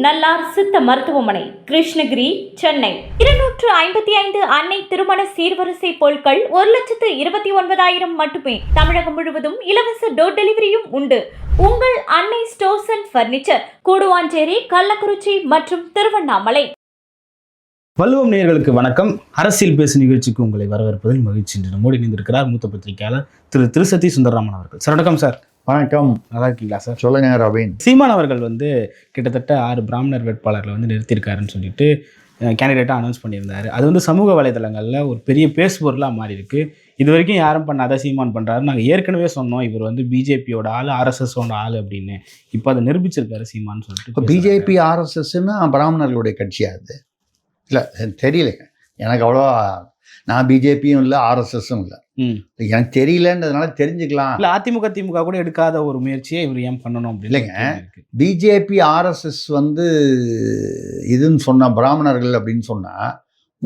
நல்லார் சித்த மருத்துவமனை, கிருஷ்ணகிரி, சென்னை. 255 அன்னை திருமண சீர்வரிசை பொருட்கள் 1,29,000 மட்டுமே. தமிழகம் முழுவதும் இலவச டோர் டெலிவரியும் உண்டு. உங்கள் Annai stores and furniture, Guduvancheri, Kallakurichi மற்றும் திருவண்ணாமலை. வள்ளுவம் நேயர்களுக்கு வணக்கம். அரசியல் பேசு நிகழ்ச்சிக்கு உங்களை வரவேற்பதில் மகிழ்ச்சி. என்று நம்மோடு இணைந்திருக்கிறார் மூத்த பத்திரிகையாளர் திரு சத்தி சுந்தரராமன் அவர்கள். சார் வணக்கம். சார் வணக்கம். நல்லா இருக்கீங்களா சார்? சொல்லுங்க ரவீன். சீமான் அவர்கள் கிட்டத்தட்ட 6 பிராமணர் வேட்பாளர்களை நிறுத்தியிருக்காருன்னு சொல்லிட்டு கேண்டிடேட்டாக அனௌன்ஸ் பண்ணியிருந்தாரு. அது சமூக வலைதளங்களில் ஒரு பெரிய பேசுபொருளாக மாறி இருக்கு. இது வரைக்கும் யாரும் பண்ணாத சீமான் பண்ணுறாரு. நாங்கள் ஏற்கனவே சொன்னோம் இவர் பிஜேபியோட ஆள், ஆர்எஸ்எஸோட ஆள் அப்படின்னு. இப்போ அதை நிரூபிச்சிருக்காரு சீமான் சொல்லிட்டு. இப்போ பிஜேபி ஆர்எஸ்எஸ்ன்னா பிராமணர்களுடைய கட்சியா? அது இல்லை தெரியலைங்க எனக்கு அவ்வளோ. நான் பிஜேபியும் இல்லை, ஆர்எஸ்எஸும் இல்லை. எனக்கு தெரியலன்றதுனால தெரிஞ்சுக்கலாம். இல்லை அதிமுக திமுக கூட எடுக்காத ஒரு முயற்சியை இவர் ஏன் பண்ணணும் அப்படி இல்லைங்க. பிஜேபி ஆர்எஸ்எஸ் இதுன்னு சொன்ன பிராமணர்கள் அப்படின்னு சொன்னால்,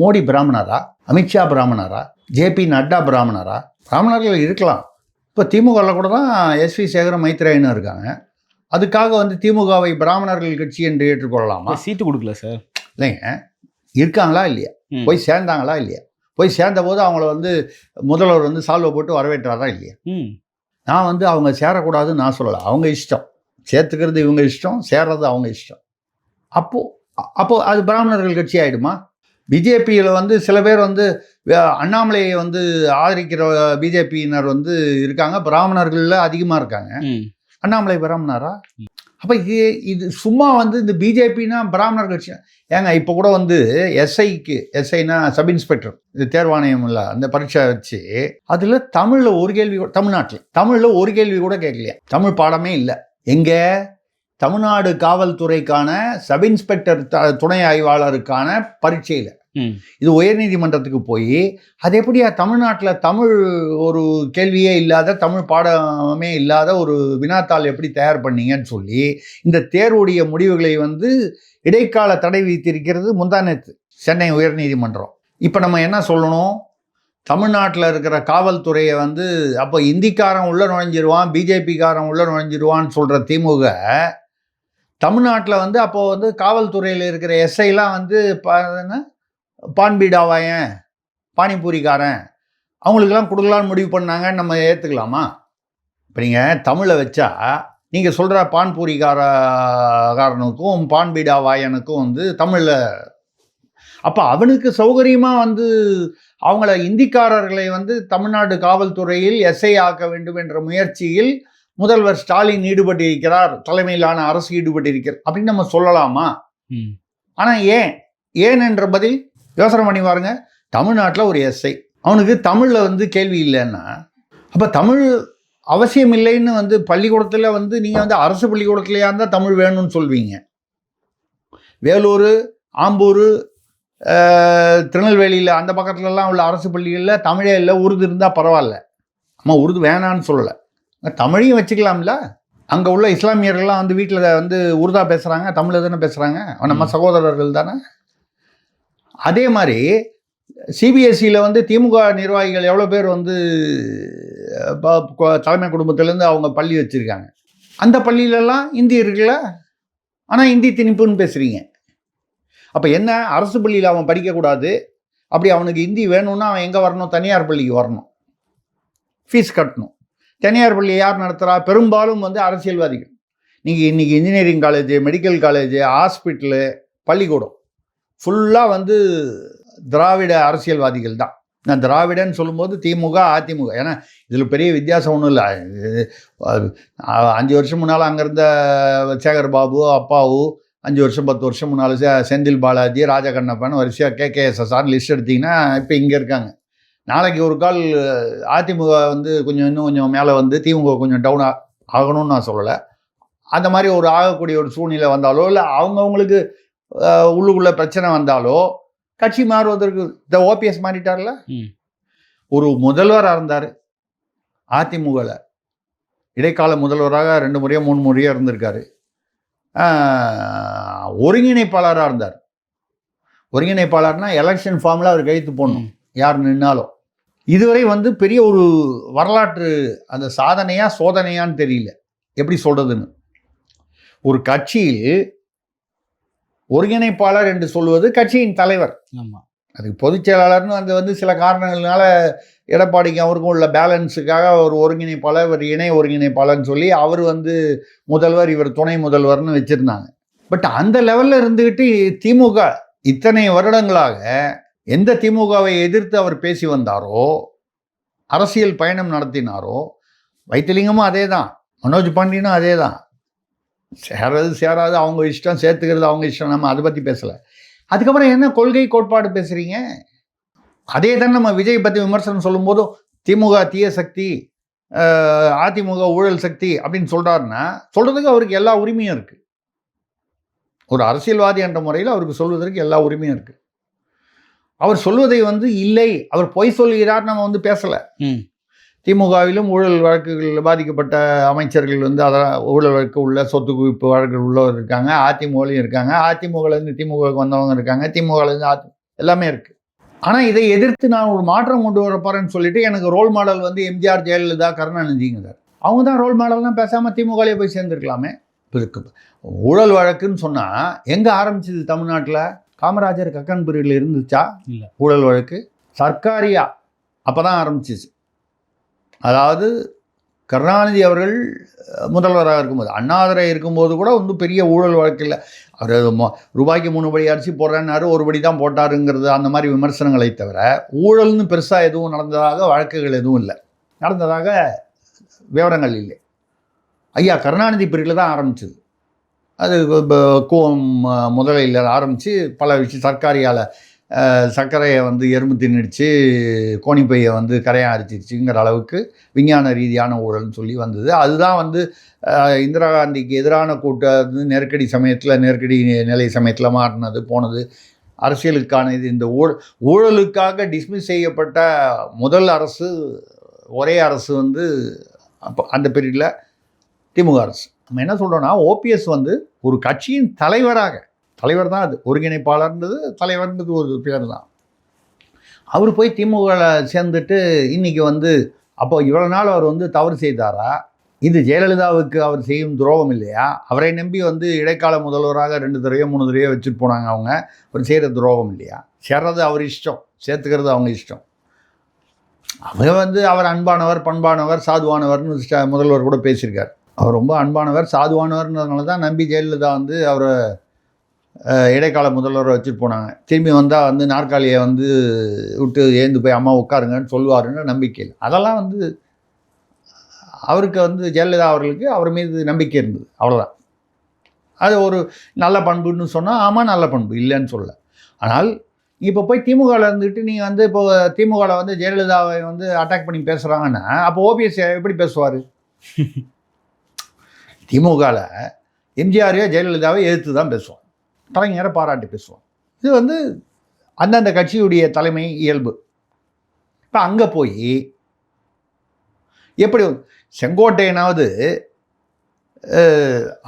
மோடி பிராமணரா, அமித்ஷா பிராமணரா, ஜேபி நட்டா பிராமணரா? பிராமணர்கள் இருக்கலாம். இப்போ திமுகவில் கூட தான் எஸ்வி சேகர மைத்ரேயன்னு இருக்காங்க. அதுக்காக திமுகவை பிராமணர்கள் கட்சி என்று ஏற்றுக்கொள்ளலாமா? சீட்டு கொடுக்கல சார். இல்லைங்க, இருக்காங்களா இல்லையா, போய் சேர்ந்தாங்களா இல்லையா, போய் சேர்ந்த போது அவங்கள முதல்வர் சால்வை போட்டு வரவேற்றாரா இல்லையா? நான் அவங்க சேரக்கூடாதுன்னு நான் சொல்லலை. அவங்க இஷ்டம். சேர்த்துக்கிறது இவங்க இஷ்டம், சேர்றது அவங்க இஷ்டம். அப்போ அது பிராமணர்கள் கட்சி ஆகிடுமா? பிஜேபியில் சில பேர் அண்ணாமலையை ஆதரிக்கிற பிஜேபியினர் இருக்காங்க. பிராமணர்களில் அதிகமாக இருக்காங்க. அண்ணாமலை பிராமணரா? அப்போ இது சும்மா இந்த பிஜேபின்னா பிராமணர் கட்சி ஏங்க? இப்போ கூட எஸ்ஐனா சப் இன்ஸ்பெக்டர், இது தேர்வாணையம் இல்லை, அந்த பரீட்சை வச்சு அதில் தமிழில் ஒரு கேள்வி, தமிழில் ஒரு கேள்வி கூட கேட்கலையா? தமிழ் பாடமே இல்லை. எங்கே? தமிழ்நாடு காவல்துறைக்கான சப் இன்ஸ்பெக்டர் துணை ஆய்வாளருக்கான பரீட்சையில். இது உயர்நீதிமன்றத்துக்கு போய் அது எப்படியா தமிழ்நாட்டில் தமிழ் ஒரு கேள்வியே இல்லாத, தமிழ் பாடமே இல்லாத ஒரு வினாத்தாள் எப்படி தயார் பண்ணீங்கன்னு சொல்லி இந்த தேர்வுடைய முடிவுகளை இடைக்கால தடை விதித்திருக்கிறது முந்தானத்து சென்னை உயர்நீதிமன்றம். இப்போ நம்ம என்ன சொல்லணும்? தமிழ்நாட்டில் இருக்கிற காவல்துறையை அப்போ இந்திக்காரன் உள்ள நுழைஞ்சிருவான், பிஜேபிக்காரன் உள்ள நுழைஞ்சிருவான்னு சொல்கிற திமுக தமிழ்நாட்டில் அப்போது காவல்துறையில் இருக்கிற எஸ்ஐலாம் பான்பீடாவாயன், பானிபூரிக்காரன், அவங்களுக்கெல்லாம் கொடுக்கலான்னு முடிவு பண்ணாங்கன்னு நம்ம ஏற்றுக்கலாமா? இப்போ நீங்கள் தமிழை வச்சா நீங்கள் சொல்கிற பான்பூரிக்காரனுக்கும் பான்பீடாவாயனுக்கும் தமிழில் அப்போ அவனுக்கு சௌகரியமாக அவங்கள இந்திக்காரர்களை தமிழ்நாடு காவல்துறையில் எஸ்ஐ ஆக்க வேண்டும் என்ற முயற்சியில் முதல்வர் ஸ்டாலின் ஈடுபட்டிருக்கிறார், தலைமையிலான அரசு ஈடுபட்டிருக்கிறார் அப்படின்னு நம்ம சொல்லலாமா? ஆனால் ஏன் என்ற பதில் யோசனை பண்ணி பாருங்க. தமிழ்நாட்டில் ஒரு எஸ்ஐ, அவனுக்கு தமிழில் கேள்வி இல்லைன்னா அப்போ தமிழ் அவசியம் இல்லைன்னு பள்ளிக்கூடத்தில் நீங்கள் அரசு பள்ளிக்கூடத்துலையா இருந்தால் தமிழ் வேணும்னு சொல்வீங்க. வேலூர், ஆம்பூர், திருநெல்வேலியில் அந்த பக்கத்துலலாம் உள்ள அரசு பள்ளிகளில் தமிழே இல்லை, உருது இருந்தால் பரவாயில்ல. அம்மா உருது வேணான்னு சொல்லலை, தமிழையும் வச்சுக்கலாம்ல. அங்கே உள்ள இஸ்லாமியர்கள்லாம் வீட்டில் உருதா பேசுகிறாங்க, தமிழில் தானே பேசுகிறாங்க, நம்ம சகோதரர்கள் தானே. அதே மாதிரி சிபிஎஸ்சியில் திமுக நிர்வாகிகள் எவ்வளோ பேர் தலைமை குடும்பத்திலேருந்து அவங்க பள்ளி வச்சுருக்காங்க. அந்த பள்ளியிலலாம் இந்தி இருக்குல்ல, ஆனால் இந்தி திணிப்புன்னு பேசுகிறீங்க. அப்போ என்ன? அரசு பள்ளியில் அவன் படிக்கக்கூடாது, அப்படி அவனுக்கு இந்தி வேணும்னா அவன் எங்கே வரணும்? தனியார் பள்ளிக்கு வரணும், ஃபீஸ் கட்டணும். தனியார் பள்ளியை யார் நடத்துகிறா? பெரும்பாலும் அரசியல்வாதிகள். நீங்கள் இன்றைக்கி engineering college, medical college, hospital, பள்ளிக்கூடம் ஃபுல்லாக திராவிட அரசியல்வாதிகள் தான். நான் திராவிடன்னு சொல்லும்போது திமுக, அதிமுக, ஏன்னா இதில் பெரிய வித்தியாசம் ஒன்றும் இல்லை. 5 வருஷம் முன்னால் அங்கே இருந்த சேகர் பாபு அப்பாவு, 5 வருஷம் 10 வருஷம் முன்னால் செந்தில் பாலாஜி, ராஜகண்ணப்பன், வரிசையாக கேகேஎஸ்எஸ்ஆர்னு லிஸ்ட் எடுத்திங்கன்னா இப்போ இங்கே இருக்காங்க. நாளைக்கு ஒரு கால் அதிமுக இன்னும் கொஞ்சம் மேலே திமுக கொஞ்சம் டவுன் ஆகணும்னு நான் சொல்லலை. அந்த மாதிரி ஒரு ஆகக்கூடிய ஒரு சூழ்நிலை வந்தாலோ, இல்லை அவங்கவுங்களுக்கு உள்ளுக்குள்ள பிரச்சனை வந்தாலோ கட்சி மாறுவதற்கு இந்த ஓபிஎஸ் மாறிட்டார்ல. ஒரு முதல்வராக இருந்தார் அதிமுகவில், இடைக்கால முதல்வராக 2 முறையோ 3 முறையோ இருந்திருக்காரு. ஒருங்கிணைப்பாளராக இருந்தார். ஒருங்கிணைப்பாளர்னா எலெக்ஷன் ஃபார்மில் அவர் கையெழுத்து போடணும் யார் நின்னாலும். இதுவரை பெரிய ஒரு வரலாற்று அந்த சாதனையா சோதனையான்னு தெரியல எப்படி சொல்கிறதுன்னு. ஒரு கட்சியில் ஒருங்கிணைப்பாளர் என்று சொல்வது கட்சியின் தலைவர். ஆமாம். அதுக்கு பொதுச் செயலாளர்னு அந்த வந்து சில காரணங்கள்னால எடப்பாடிக்கு அவருக்கும் உள்ள பேலன்ஸுக்காக ஒரு ஒருங்கிணைப்பாளர், ஒரு இணை ஒருங்கிணைப்பாளர்னு சொல்லி அவர் வந்து முதல்வர், இவர் துணை முதல்வர்னு வச்சுருந்தாங்க. பட் அந்த லெவலில் இருந்துக்கிட்டு திமுக இத்தனை வருடங்களாக எந்த திமுகவை எதிர்த்து அவர் பேசி வந்தாரோ, அரசியல் பயணம் நடத்தினாரோ, வைத்திலிங்கமும் அதே தான், மனோஜ் பாண்டியனும் அதே தான். சேராது அவங்க இஷ்டம், சேர்த்துக்கிறது அவங்க இஷ்டம், நம்ம அதை பற்றி பேசலை. அதுக்கப்புறம் என்ன கொள்கை கோட்பாடு பேசுகிறீங்க? அதே தான் நம்ம விஜய் பற்றி விமர்சனம் சொல்லும்போதும் திமுக தீய சக்தி, அதிமுக ஊழல் சக்தி அப்படின்னு சொல்கிறாருன்னா சொல்கிறதுக்கு அவருக்கு எல்லா உரிமையும் இருக்குது. ஒரு அரசியல்வாதி என்ற முறையில் அவருக்கு சொல்வதற்கு எல்லா உரிமையும் இருக்குது. அவர் சொல்வதை வந்து இல்லை, அவர் பொய் சொல்கிறார் நம்ம வந்து பேசலை. திமுகவிலும் ஊழல் வழக்குகளில் பாதிக்கப்பட்ட அமைச்சர்கள் வந்து அதான் ஊழல் வழக்கு உள்ள, சொத்து குவிப்பு வழக்குகள் உள்ளவர் இருக்காங்க. அதிமுகலையும் இருக்காங்க. அதிமுகலேருந்து திமுகவுக்கு வந்தவங்க இருக்காங்க. திமுகலேருந்து எல்லாமே இருக்குது. ஆனால் இதை எதிர்த்து நான் ஒரு மாற்றம் கொண்டு வர போகிறேன்னு சொல்லிட்டு எனக்கு ரோல் மாடல் வந்து எம்ஜிஆர், ஜெயலலிதா, கருணாநிதிங்கிறார். அவங்க தான் ரோல் மாடல்லாம் பேசாமல் திமுகலேயே போய் சேர்ந்துருக்கலாமே. ஊழல் வழக்குன்னு சொன்னால் எங்கே ஆரம்பிச்சது தமிழ்நாட்டில்? காமராஜர் கக்கன் பிரிவில் இருந்துச்சா? இல்லை. ஊழல் வழக்கு சர்க்காரியா அப்போ தான் ஆரம்பிச்சிச்சு. அதாவது கருணாநிதி அவர்கள் முதல்வராக இருக்கும்போது, அண்ணாதுரை இருக்கும்போது கூட ஒன்றும் பெரிய ஊழல் வழக்கு இல்லை. அவர் ரூபாய்க்கு 3 படி அரிசி போடுறேன்னாரு, 1 படி தான் போட்டாருங்கிறது அந்த மாதிரி விமர்சனங்களை தவிர ஊழல்னு பெருசாக எதுவும் நடந்ததாக வழக்குகள் எதுவும் இல்லை, நடந்ததாக விவரங்கள் இல்லை. ஐயா கருணாநிதி பிரிவில் தான் ஆரம்பிச்சது. அது முதலையில் ஆரம்பித்து பல விஷயம் சர்க்காரியால் சர்க்கரையை வந்து எறும்பு தின்னுடுச்சு, கோணிப்பையை வந்து கரையாக அரிச்சிருச்சுங்கிற அளவுக்கு விஞ்ஞான ரீதியான ஊழல்னு சொல்லி வந்தது. அதுதான் வந்து இந்திரா காந்திக்கு எதிரான கூட்டம் நெருக்கடி சமயத்தில், நெருக்கடி நிலை சமயத்தில் மாறினது போனது. அரசியலுக்கான இது இந்த ஊழலுக்காக டிஸ்மிஸ் செய்யப்பட்ட முதல் அரசு, ஒரே அரசு வந்து அப்போ அந்த பீரியடில் திமுக அரசு. நம்ம என்ன சொல்கிறோன்னா, ஓபிஎஸ் வந்து ஒரு கட்சியின் தலைவர் தான், அது ஒருங்கிணைப்பாளர்ன்றது தலைவர்ன்றது ஒரு பேர் தான். அவர் போய் திமுகவில் சேர்ந்துட்டு இன்றைக்கி வந்து அப்போ இவ்வளோ நாள் அவர் வந்து தவறு செய்தாரா? இது ஜெயலலிதாவுக்கு அவர் செய்யும் துரோகம் இல்லையா? அவரை நம்பி வந்து இடைக்கால முதல்வராக 2 தடவையோ 3 தடவையோ வச்சுட்டு போனாங்க. அவங்க அவர் செய்கிற துரோகம் இல்லையா? சேர்றது அவர் இஷ்டம், சேர்த்துக்கிறது அவங்க இஷ்டம். அவர் வந்து அவர் அன்பானவர், பண்பானவர், சாதுவானவர்னு முதல்வர் கூட பேசியிருக்கார். அவர் ரொம்ப அன்பானவர், சாதுவானவர்ன்றதுனால தான் நம்பி ஜெயலலிதா வந்து அவரை இடைக்கால முதல்வரை வச்சுட்டு போனாங்க. திரும்பி வந்தால் வந்து நாற்காலியை வந்து விட்டு ஏந்து போய் அம்மா உட்காருங்கன்னு சொல்லுவாருன்னு நம்பிக்கையில். அதெல்லாம் வந்து அவருக்கு வந்து ஜெயலலிதா அவர்களுக்கு அவர் மீது நம்பிக்கை இருந்தது, அவ்வளோதான். அது ஒரு நல்ல பண்புன்னு சொன்னால் ஆமாம், நல்ல பண்பு, இல்லைன்னு சொல்ல. ஆனால் இப்போ போய் திமுகவில் இருந்துட்டு நீங்கள் வந்து இப்போ திமுகவில் வந்து ஜெயலலிதாவை வந்து அட்டாக் பண்ணி பேசுகிறாங்கன்னா அப்போ ஓபிஎஸ் எப்படி பேசுவார்? திமுகவில் எம்ஜிஆரையோ ஜெயலலிதாவை எதிர்த்து தான் பேசுவான், கலைஞரை பாராட்டி பேசுவான். இது வந்து அந்தந்த கட்சியுடைய தலைமை இயல்பு. இப்போ அங்கே போய் எப்படி செங்கோட்டையனாவது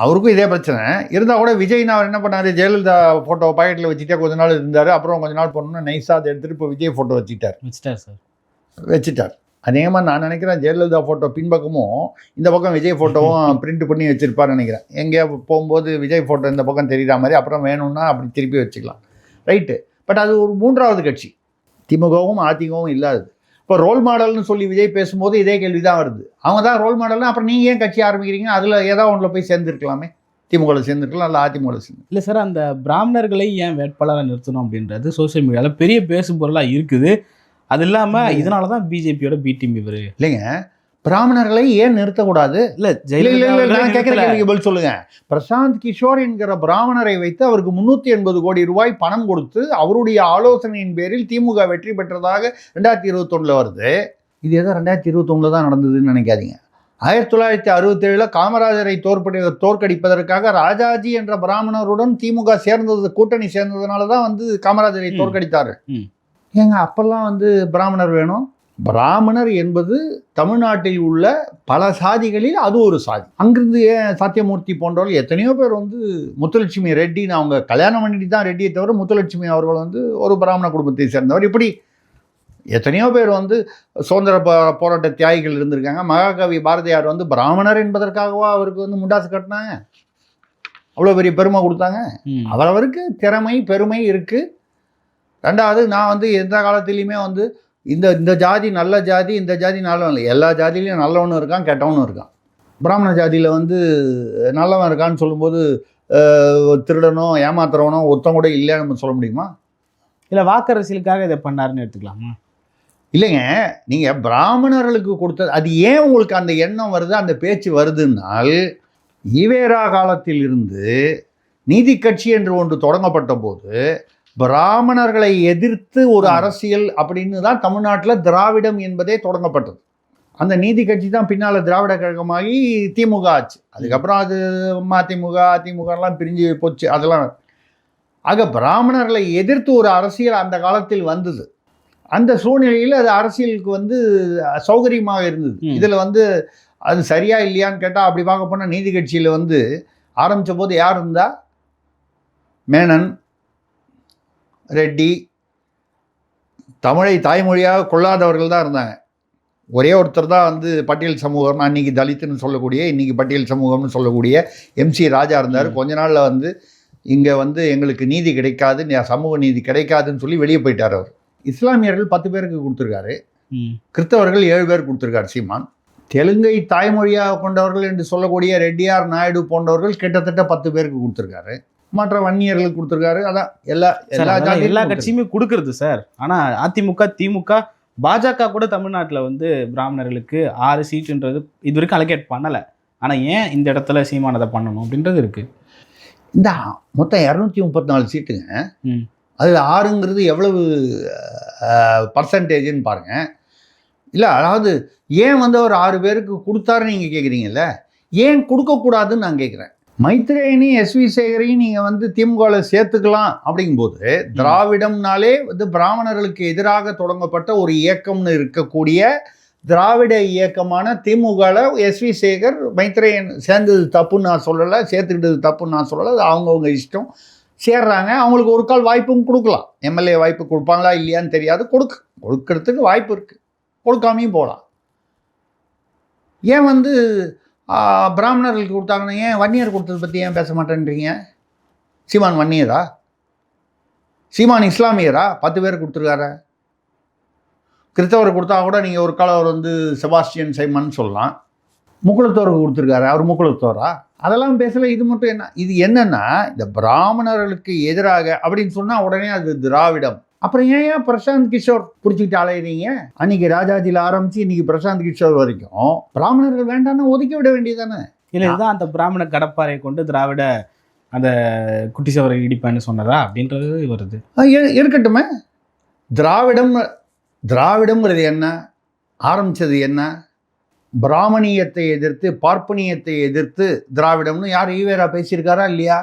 அவருக்கும் இதே பிரச்சனை இருந்தால் கூட விஜய்னா அவர் என்ன பண்ணார்? ஜெயலலிதா ஃபோட்டோ பாக்கெட்டில் வச்சுட்டே கொஞ்ச நாள் இருந்தார். அப்புறம் கொஞ்ச நாள் போனோம்னா நைஸாக அதை எடுத்துகிட்டு இப்போ விஜய் ஃபோட்டோ வச்சுட்டார். அதே மாதிரி நான் நினைக்கிறேன் ஜெயலலிதா ஃபோட்டோ பின்பக்கமும் இந்த பக்கம் விஜய் ஃபோட்டோவும் பிரிண்ட் பண்ணி வச்சுருப்பார்னு நினைக்கிறேன். எங்கேயா போகும்போது விஜய் ஃபோட்டோ இந்த பக்கம் தெரிகிற மாதிரி அப்புறம் வேணும்னா அப்படி திருப்பி வச்சுக்கலாம், ரைட்டு. பட் அது ஒரு 3வது கட்சி, திமுகவும் அதிமுகவும் இல்லாதது. இப்போ ரோல் மாடல்னு சொல்லி விஜய் பேசும்போது இதே கேள்வி தான் வருது. அவங்க தான் ரோல் மாடல்னா அப்புறம் நீங்கள் ஏன் கட்சி ஆரம்பிக்கிறீங்க? அதில் ஏதாவது ஒன்றில் போய் சேர்ந்துருக்கலாமே, திமுகவில் சேர்ந்துருக்கலாம், இல்லை அதிமுகவில் சேர்ந்து. இல்லை சார், அந்த பிராமணர்களை ஏன் வேட்பாளராக நிறுத்தணும் அப்படின்றது சோசியல் மீடியாவில் பெரிய பேசும் பொருளாக இருக்குது. அது இல்லாமல் இதனால தான் பிஜேபியோட பி டீம் இவர். இல்லைங்க, பிராமணர்களை ஏன் நிறுத்தக்கூடாது? இல்லை கேட்குற கேள்விக்கு பதில் சொல்லுங்க. பிரசாந்த் கிஷோர் என்கிற பிராமணரை வைத்து அவருக்கு 380 கோடி ரூபாய் பணம் கொடுத்து அவருடைய ஆலோசனையின் பேரில் திமுக வெற்றி பெற்றதாக 2021 வருது. இது ஏதோ 2021 தான் நடந்ததுன்னு நினைக்காதீங்க. 1967 காமராஜரை தோற்கடிப்பதற்காக ராஜாஜி என்ற பிராமணருடன் திமுக கூட்டணி சேர்ந்ததுனால தான் வந்து காமராஜரை தோற்கடித்தாரு. ஏங்க அப்பெல்லாம் வந்து பிராமணர் வேணும்? பிராமணர் என்பது தமிழ்நாட்டில் உள்ள பல சாதிகளில் அது ஒரு சாதி. அங்கிருந்து ஏன் சத்தியமூர்த்தி போன்றவர்கள் எத்தனையோ பேர் வந்து முத்துலட்சுமி ரெட்டின்னு அவங்க கல்யாணம் பண்ணிட்டு தான் ரெட்டியை தவிர முத்துலட்சுமி அவர்கள் வந்து ஒரு பிராமண குடும்பத்தை சேர்ந்தவர். இப்படி எத்தனையோ பேர் வந்து சுதந்திர போராட்ட தியாகிகள் இருந்திருக்காங்க. மகாகவி பாரதியார் வந்து பிராமணர் என்பதற்காகவா அவருக்கு வந்து முண்டாசு கட்டினாங்க? அவ்வளோ பெரிய பெருமை கொடுத்தாங்க. அவரவருக்கு திறமை பெருமை இருக்குது. ரெண்டாவது நான் வந்து எந்த காலத்துலேயுமே வந்து இந்த ஜாதி நல்ல ஜாதி, இந்த ஜாதி நல்லவன் இல்லை. எல்லா ஜாதியிலையும் நல்லவனும் இருக்கான், கெட்டவனும் இருக்கான். பிராமண ஜாதியில் வந்து நல்லவன் இருக்கான்னு சொல்லும்போது திருடனோ ஏமாத்துறவனோ ஒருத்தன் கூட இல்லைன்னு நம்ம சொல்ல முடியுமா? இல்லை வாக்கரசியலுக்காக இதை பண்ணாருன்னு எடுத்துக்கலாமா? இல்லைங்க, நீங்கள் பிராமணர்களுக்கு கொடுத்தது அது ஏன் உங்களுக்கு அந்த எண்ணம் வருது, அந்த பேச்சு வருதுன்னால், ஈவேரா காலத்தில் இருந்து நீதி கட்சி என்று ஒன்று தொடங்கப்பட்ட போது பிராமணர்களை எதிர்த்து ஒரு அரசியல் அப்படின்னு தான் தமிழ்நாட்டில் திராவிடம் என்பதே தொடங்கப்பட்டது. அந்த நீதி கட்சி தான் பின்னால் திராவிட கழகமாகி திமுக ஆச்சு. அதுக்கப்புறம் அது மதிமுக அதிமுகலாம் பிரிஞ்சு போச்சு. அதெல்லாம் ஆக பிராமணர்களை எதிர்த்து ஒரு அரசியல் அந்த காலத்தில் வந்தது. அந்த சூழ்நிலையில் அது அரசியலுக்கு வந்து சௌகரியமாக இருந்தது. இதில் வந்து அது சரியா இல்லையான்னு கேட்டால் அப்படி பார்க்க போனால் நீதி கட்சியில் வந்து ஆரம்பித்த போது யார் இருந்தா? மேனன், ரெட்டி, தமிழை தாய்மொழியாக கொள்ளாதவர்கள் தான் இருந்தாங்க. ஒரே ஒருத்தர் தான் வந்து பட்டியல் சமூகம், அன்றைக்கி தலித்துன்னு சொல்லக்கூடிய இன்றைக்கி பட்டியல் சமூகம்னு சொல்லக்கூடிய MC ராஜா இருந்தார். கொஞ்ச நாளில் வந்து இங்கே வந்து எங்களுக்கு நீதி கிடைக்காது, சமூக நீதி கிடைக்காதுன்னு சொல்லி வெளியே போயிட்டார் அவர். இஸ்லாமியர்கள் 10 பேருக்கு கொடுத்துருக்காரு, கிறிஸ்தவர்கள் 7 பேர் கொடுத்துருக்காரு சீமான். தெலுங்கை தாய்மொழியாக கொண்டவர்கள் என்று சொல்லக்கூடிய ரெட்டியார், நாயுடு போன்றவர்கள் கிட்டத்தட்ட 10 பேருக்கு கொடுத்துருக்காரு. மற்ற வன்னியர்களுக்கு கொடுத்துருக்காரு. அதான் எல்லா கட்சியுமே கொடுக்கறது சார். ஆனால் அதிமுக, திமுக, பாஜக கூட தமிழ்நாட்டில் வந்து பிராமணர்களுக்கு 6 சீட்டுன்றது இது வரைக்கும் அலோகேட் பண்ணலை. ஆனால் ஏன் இந்த இடத்துல சீமானதை பண்ணணும் அப்படின்றது இருக்குது. இந்த மொத்தம் 234 சீட்டுங்க. அதில் 6ங்கிறது எவ்வளவு பர்சன்டேஜ்னு பாருங்கள். இல்லை, அதாவது ஏன் வந்து ஒரு 6 பேருக்கு கொடுத்தாருன்னு நீங்கள் கேட்குறீங்கல்ல, ஏன் கொடுக்கக்கூடாதுன்னு நான் கேட்குறேன். மைத்ரேயனி, SV சேகரையும் நீங்கள் வந்து திமுகவில் சேர்த்துக்கலாம் அப்படிங்கும்போது, திராவிடம்னாலே வந்து பிராமணர்களுக்கு எதிராக தொடங்கப்பட்ட ஒரு இயக்கம்னு இருக்கக்கூடிய திராவிட இயக்கமான திமுகவில் SV சேகர், மைத்ரேயன் சேர்ந்தது தப்புன்னு நான் சொல்லலை, சேர்த்துக்கிட்டது தப்புன்னு நான் சொல்லலை. அது அவங்கவுங்க இஷ்டம். சேர்றாங்க, அவங்களுக்கு ஒரு கால் வாய்ப்பும் கொடுக்கலாம். MLA வாய்ப்பு கொடுப்பாங்களா இல்லையான்னு தெரியாது. கொடுக்கறதுக்கு வாய்ப்பு இருக்குது, கொடுக்காமையும் போகலாம். ஏன் வந்து பிராமணர்களுக்கு கொடுத்தாங்கன்னா ஏன் வன்னியர் கொடுத்தது பற்றி ஏன் பேச மாட்டேன்றீங்க? சீமான் வன்னியரா? சீமான் இஸ்லாமியரா? 10 பேர் கொடுத்துருக்காரு. கிறிஸ்தவர் கொடுத்தா கூட நீங்கள் ஒரு காலம் அவர் வந்து செபாஸ்டியன் சைமன் சொல்லலாம். முக்குளத்தோருக்கு கொடுத்துருக்காரு, அவர் முக்குளத்தோரா? அதெல்லாம் பேசல. இது மட்டும் என்ன, இது என்னன்னா இந்த பிராமணர்களுக்கு எதிராக அப்படின்னு சொன்னால் உடனே அது திராவிடம். அப்புறம் ஏன் பிரசாந்த் கிஷோர் பிடிச்சிக்கிட்டு அலையிறீங்க? அன்றைக்கி ராஜாஜியில் ஆரம்பித்து இன்றைக்கி பிரசாந்த் கிஷோர் வரைக்கும் பிராமணர்கள் வேண்டாம்னா ஒதுக்கி விட வேண்டியதானே? இல்லை, இதுதான் அந்த பிராமண கடப்பாறை கொண்டு திராவிட அந்த குட்டி சவரை இடிப்பேன்னு சொன்னதா அப்படின்றது வருது. இருக்கட்டுமே. திராவிடம்ங்கிறது என்ன? ஆரம்பித்தது என்ன? பிராமணியத்தை எதிர்த்து, பார்ப்பனியத்தை எதிர்த்து திராவிடம்னு யார் ஈவேரா பேசியிருக்காரா இல்லையா?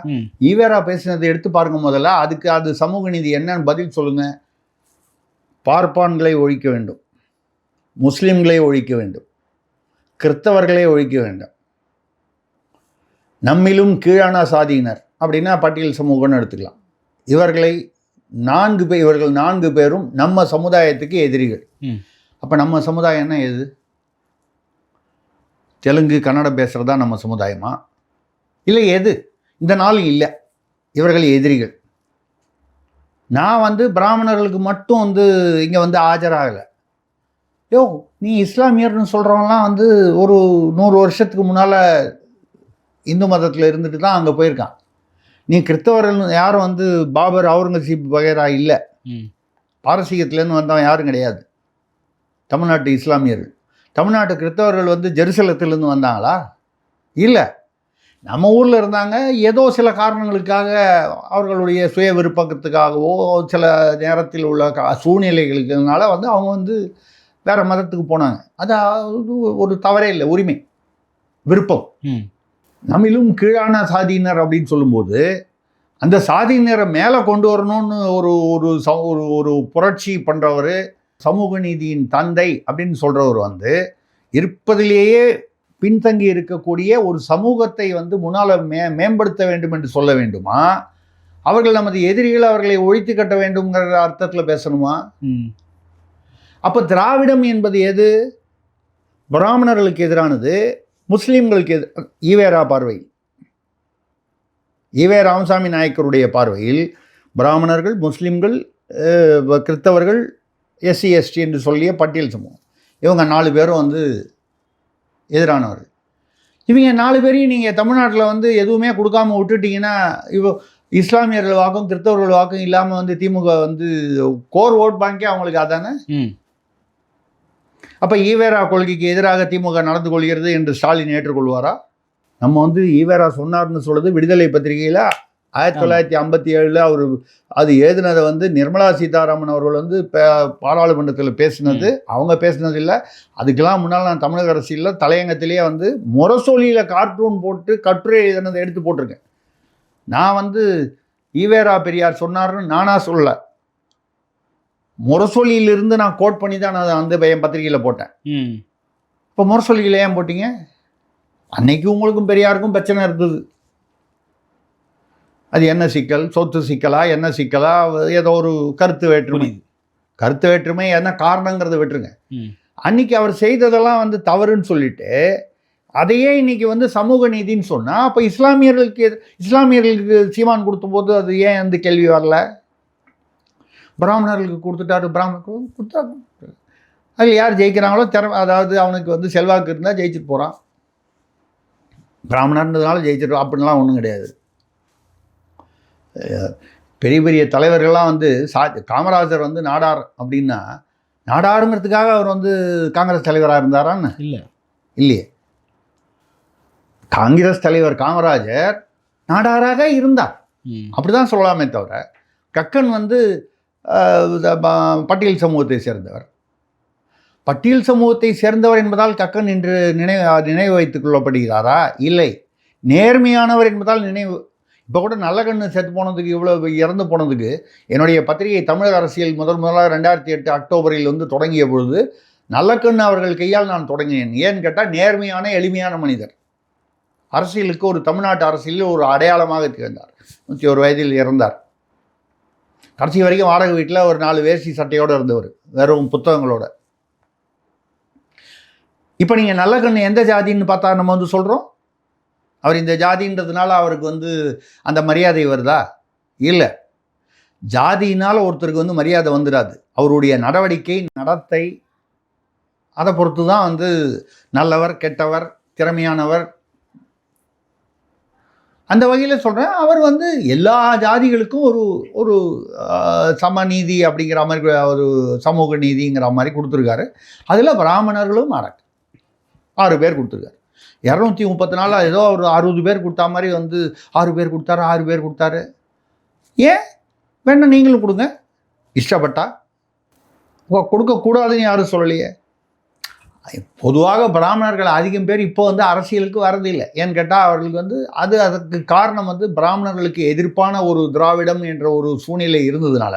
ஈவேரா பேசினதை எடுத்து பாருங்க முதல்ல. அதுக்கு அது சமூக நீதி என்னன்னு பதில் சொல்லுங்க. பார்ப்பான்களை ஒழிக்க வேண்டும், முஸ்லிம்களை ஒழிக்க வேண்டும், கிறிஸ்தவர்களை ஒழிக்க வேண்டும், நம்மிலும் கீழான சாதியினர் அப்படின்னா பட்டியல் சமூகம்னு எடுத்துக்கலாம். இவர்கள் 4 பேரும் நம்ம சமுதாயத்துக்கு எதிரிகள். அப்போ நம்ம சமுதாயம்னா எது? தெலுங்கு, கன்னடம் பேசுகிறதா நம்ம சமுதாயமா? இல்லை, எது? இந்த நாள் இல்லை, இவர்கள் எதிரிகள். நான் வந்து பிராமணர்களுக்கு மட்டும் வந்து இங்கே வந்து ஆஜராகலை. நீ இஸ்லாமியர்னு சொல்கிறவங்களாம் வந்து ஒரு 100 வருஷத்துக்கு முன்னால் இந்து மதத்தில் இருந்துட்டு தான் அங்கே போயிருக்கான். நீ கிறிஸ்தவர்கள் யாரும் வந்து பாபர், அவுரங்கசீப் வகைரா இல்லை. பாரசீகத்துலேருந்து வந்தவன் யாரும் கிடையாது. தமிழ்நாட்டு இஸ்லாமியர்கள், தமிழ்நாட்டு கிறிஸ்தவர்கள் வந்து ஜெருசலத்திலேருந்து வந்தாங்களா? இல்லை, நம்ம ஊரில் இருந்தாங்க. ஏதோ சில காரணங்களுக்காக, அவர்களுடைய சுய விருப்பத்துக்காகவோ சில நேரத்தில் உள்ள சூழ்நிலைகளுக்குனால வந்து அவங்க வந்து வேறு மதத்துக்கு போனாங்க. அது ஒரு தவறே இல்லை, உரிமை, விருப்பம். நம்மிலும் கீழான சாதியினர் அப்படின்னு சொல்லும்போது அந்த சாதியினரை மேலே கொண்டு வரணும்னு ஒரு புரட்சி பண்ணுறவர், சமூக நீதியின் தந்தை அப்படின்னு சொல்கிறவர் வந்து இருப்பதிலேயே பின்தங்கி இருக்கக்கூடிய ஒரு சமூகத்தை வந்து முன்னால் மேம்படுத்த வேண்டும் என்று சொல்ல வேண்டுமா? அவர்கள் நமது எதிரிகள், அவர்களை ஒழித்து கட்ட வேண்டும்ங்கிற அர்த்தத்தில் பேசணுமா? அப்போ திராவிடம் என்பது எது? பிராமணர்களுக்கு எதிரானது, முஸ்லீம்களுக்கு ஈவேரா பார்வை. ஈவே ராமசாமி நாயக்கருடைய பார்வையில் பிராமணர்கள், முஸ்லீம்கள், கிறிஸ்தவர்கள், எஸ்சி எஸ்டி என்று சொல்லிய பட்டியல் சமூகம், இவங்க 4 பேரும் வந்து எதிரானவர்கள். இவங்க 4 பேரையும் நீங்கள் தமிழ்நாட்டில் வந்து எதுவுமே கொடுக்காம விட்டுட்டிங்கன்னா, இஸ்லாமியர்கள் வாக்கும் கிறிஸ்தவர்கள் வாக்கும் இல்லாமல் வந்து திமுக வந்து கோர் ஓட் பேங்கே அவங்களுக்கு அதானே. அப்போ ஈவேரா கொள்கைக்கு எதிராக திமுக நடந்து கொள்கிறது என்று ஸ்டாலின் ஏற்றுக்கொள்வாரா? நம்ம வந்து ஈவேரா சொன்னார்னு சொல்கிறது விடுதலை பத்திரிகையில் 1957 அவர் அது எழுதினதை வந்து நிர்மலா சீதாராமன் அவர்கள் வந்து பாராளுமன்றத்தில் பேசினது, அவங்க பேசினது இல்லை. அதுக்கெல்லாம் முன்னால் நான் தமிழக அரசியலில் தலையங்கத்திலேயே வந்து முரசொலியில் கார்ட்டூன் போட்டு கட்டுரை எழுதினதை எடுத்து போட்டிருக்கேன். நான் வந்து ஈவேரா பெரியார் சொன்னார்னு நானாக சொல்லலை, முரசொலியிலிருந்து நான் கோட் பண்ணி தான் நான் அந்த என் பத்திரிகையில் போட்டேன். இப்போ முரசொலியில் ஏன் போட்டீங்க? அன்னைக்கு உங்களுக்கும் பெரியாருக்கும் பிரச்சனை இருந்தது. அது என்ன சிக்கல், சொத்து சிக்கலா, என்ன சிக்கலா, ஏதோ ஒரு கருத்து வேற்றுமை என்ன காரணங்கிறத விட்டுருங்க. அன்னைக்கு அவர் செய்ததெல்லாம் வந்து தவறுன்னு சொல்லிட்டு அதையே இன்னைக்கு வந்து சமூக நீதின்னு சொன்னால், அப்போ இஸ்லாமியர்களுக்கு சீமான் கொடுத்தபோது அது ஏன் அந்த கேள்வி வரல? பிராமணர்களுக்கு கொடுத்துட்டாரு, பிராமணர்களுக்கு கொடுத்தாரு. அதில் யார் ஜெயிக்கிறாங்களோ அதாவது அவனுக்கு வந்து செல்வாக்கு இருந்தால் ஜெயிச்சுட்டு போகிறான், பிராமணர்ன்றதுனால ஜெயிச்சிட்டு அப்படின்லாம் ஒன்றும் கிடையாது. பெரிய பெரிய தலைவர்கள்லாம் வந்து காமராஜர் வந்து நாடார் அப்படின்னா, நாடாருங்கிறதுக்காக அவர் வந்து காங்கிரஸ் தலைவராக இருந்தாரான்னு இல்லையே. காங்கிரஸ் தலைவர் காமராஜர் நாடாராக இருந்தார், அப்படிதான் சொல்லலாமே தவிர கக்கன் வந்து பட்டியல் சமூகத்தை சேர்ந்தவர். பட்டியல் சமூகத்தை சேர்ந்தவர் என்பதால் கக்கன் இன்று நினைவு வைத்துக் கொள்ளப்படுகிறாரா? இல்லை. நேர்மையானவர் என்பதால் நினைவு. இப்போ கூட நல்லகண்ணு செத்து போனதுக்கு, இவ்வளோ இறந்து போனதுக்கு என்னுடைய பத்திரிகை தமிழக அரசியல் முதலாக 2008 அக்டோபரில் வந்து தொடங்கிய பொழுது நல்லகண்ணு அவர்கள் கையால் நான் தொடங்கினேன். ஏன்னு கேட்டால் நேர்மையான எளிமையான மனிதர், அரசியலுக்கு ஒரு தமிழ்நாட்டு அரசியலில் ஒரு அடையாளமாக திகழ்ந்தார். 101 வயதில் இறந்தார். கடைசி வரைக்கும் வாடகை வீட்டில் ஒரு 4 வேஷ்டி சட்டையோடு இருந்தவர், வெறும் புத்தகங்களோட. இப்போ நீங்கள் நல்லகண்ணு எந்த ஜாதின்னு பார்த்தா நம்ம வந்து சொல்கிறோம், அவர் இந்த ஜாதின்றதுனால அவருக்கு வந்து அந்த மரியாதை வருதா? இல்லை. ஜாதியினால் ஒருத்தருக்கு வந்து மரியாதை வந்துடாது. அவருடைய நடவடிக்கை, நடத்தை, அதை பொறுத்து தான் வந்து நல்லவர், கெட்டவர், திறமையானவர். அந்த வகையில் சொல்கிறேன், அவர் வந்து எல்லா ஜாதிகளுக்கும் ஒரு ஒரு சமநீதி அப்படிங்கிற மாதிரி, ஒரு சமூக நீதிங்கிற மாதிரி கொடுத்துருக்காரு. அதில் பிராமணர்களும் 6 பேர் கொடுத்துருக்காரு. 234 ஏதோ ஒரு 60 பேர் கொடுத்தா மாதிரி வந்து 6 பேர் கொடுத்தாரு. ஏன் வேணா நீங்களும் கொடுங்க, இஷ்டப்பட்டா. கொடுக்கக்கூடாதுன்னு யாரும் சொல்லலையே. பொதுவாக பிராமணர்கள் அதிகம் பேர் இப்போ வந்து அரசியலுக்கு வரதில்லை. ஏன்னு கேட்டால் அவர்களுக்கு வந்து அதற்கு காரணம் வந்து பிராமணர்களுக்கு எதிர்ப்பான ஒரு திராவிடம் என்ற ஒரு சூழ்நிலை இருந்ததுனால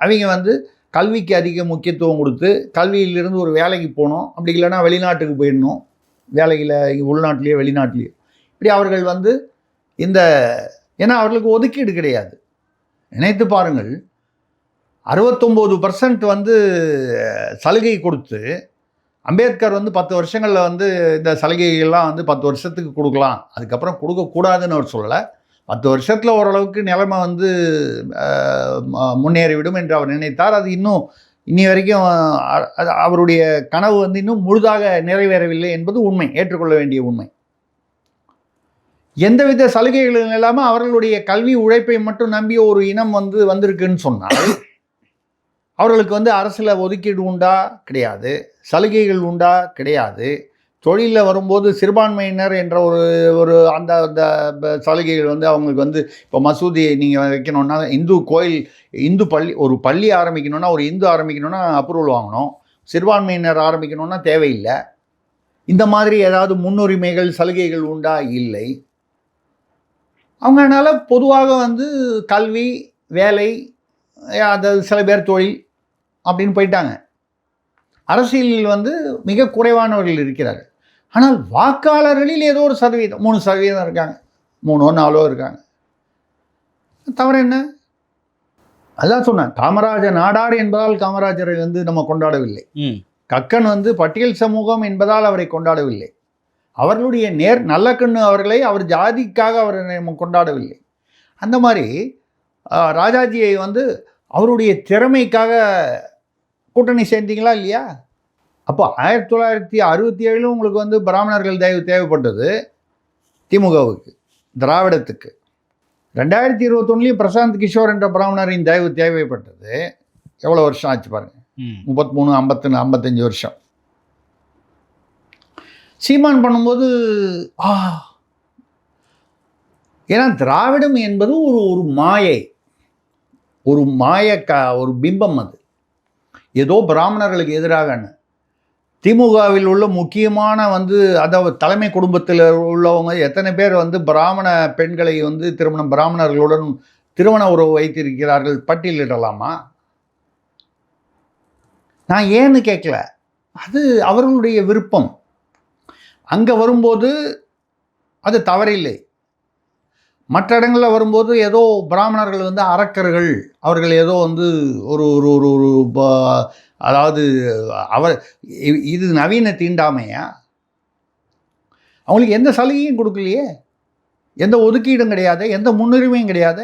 அவங்க வந்து கல்விக்கு அதிக முக்கியத்துவம் கொடுத்து, கல்வியிலிருந்து ஒரு வேலைக்கு போகணும், அப்படி இல்லைன்னா வெளிநாட்டுக்கு போயிடணும், வேலையில் உள்நாட்டிலேயே வெளிநாட்டிலேயே, இப்படி அவர்கள் வந்து ஏன்னா அவர்களுக்கு ஒதுக்கீடு கிடையாது. நினைத்து பாருங்கள், 69% வந்து சலுகை கொடுத்து அம்பேத்கர் வந்து 10 வருஷங்களில் வந்து இந்த சலுகைகள்லாம் வந்து 10 வருஷத்துக்கு கொடுக்கலாம், அதுக்கப்புறம் கொடுக்கக்கூடாதுன்னு அவர் சொல்லலை. 10 வருஷத்தில் ஓரளவுக்கு நிலைமை வந்து முன்னேறிவிடும் என்று அவர் நினைத்தார். அது இன்னி வரைக்கும் அவருடைய கனவு வந்து இன்னும் முழுதாக நிறைவேறவில்லை என்பது உண்மை, ஏற்றுக்கொள்ள வேண்டிய உண்மை. எந்தவித சலுகைகளும் இல்லாமல் அவர்களுடைய கல்வி உழைப்பை மட்டும் நம்பிய ஒரு இனம் வந்து வந்திருக்குன்னு சொன்னால், அவர்களுக்கு வந்து அரசில் ஒதுக்கீடு உண்டா? கிடையாது. சலுகைகள் உண்டா? கிடையாது. தொழிலில் வரும்போது சிறுபான்மையினர் என்ற ஒரு அந்த சலுகைகள் வந்து அவங்களுக்கு வந்து, இப்போ மசூதியை நீங்கள் வைக்கணுன்னா, இந்து பள்ளி, ஒரு பள்ளி ஆரம்பிக்கணுன்னா, ஒரு இந்து ஆரம்பிக்கணுன்னா அப்ரூவல் வாங்கணும். சிறுபான்மையினர் ஆரம்பிக்கணுன்னா தேவையில்லை. இந்த மாதிரி ஏதாவது முன்னுரிமைகள், சலுகைகள் உண்டா? இல்லை. அவங்கனால பொதுவாக வந்து கல்வி, வேலை, அந்த சில பேர் தொழில் அப்படின்னு போயிட்டாங்க. அரசியலில் வந்து மிக குறைவானவர்கள் இருக்கிறார்கள். ஆனால் வாக்காளர்களில் ஏதோ ஒரு சதவீதம், 3% இருக்காங்க, 3 4 இருக்காங்க. தவறு என்ன? அதான் சொன்னேன், காமராஜர் நாடார் என்பதால் காமராஜரை வந்து நம்ம கொண்டாடவில்லை. கக்கன் வந்து பட்டியல் சமூகம் என்பதால் அவரை கொண்டாடவில்லை. அவர்களுடைய நல்லக்கண்ணு அவர்களை அவர் ஜாதிக்காக அவரை நம்ம கொண்டாடவில்லை. அந்த மாதிரி ராஜாஜியை வந்து அவருடைய திறமைக்காக கூட்டணி சேர்ந்தீங்களா இல்லையா? அப்போ 1967 உங்களுக்கு வந்து பிராமணர்கள் தயவு தேவைப்பட்டது திமுகவுக்கு, திராவிடத்துக்கு. 2021 பிரசாந்த் கிஷோர் என்ற பிராமணரின் தயவு தேவைப்பட்டது. எவ்வளோ வருஷம் ஆச்சு பாருங்கள், 33, 54, 55 வருஷம். சீமான் பண்ணும்போது ஏன்னா திராவிடம் என்பது ஒரு மாயை, ஒரு ஒரு பிம்பம். அது ஏதோ பிராமணர்களுக்கு எதிராகன்னு. திமுகவில் உள்ள முக்கியமான வந்து அதாவது தலைமை குடும்பத்தில் உள்ளவங்க எத்தனை பேர் வந்து பிராமண பெண்களை வந்து பிராமணர்களுடன் திருமண உறவு வைத்திருக்கிறார்கள் பட்டியலிடலாமா? நான் ஏன்னு கேட்கல, அது அவர்களுடைய விருப்பம். அங்கே வரும்போது அது தவறில்லை. மற்ற இடங்களில் வரும்போது ஏதோ பிராமணர்கள் வந்து அரக்கர்கள், அவர்கள் ஏதோ வந்து ஒரு ஒரு ஒரு ஒரு அதாவது இது நவீன தீண்டாமையா? அவங்களுக்கு எந்த சலுகையும் கொடுக்கலையே, எந்த ஒதுக்கீடும் கிடையாது, எந்த முன்னுரிமையும் கிடையாது.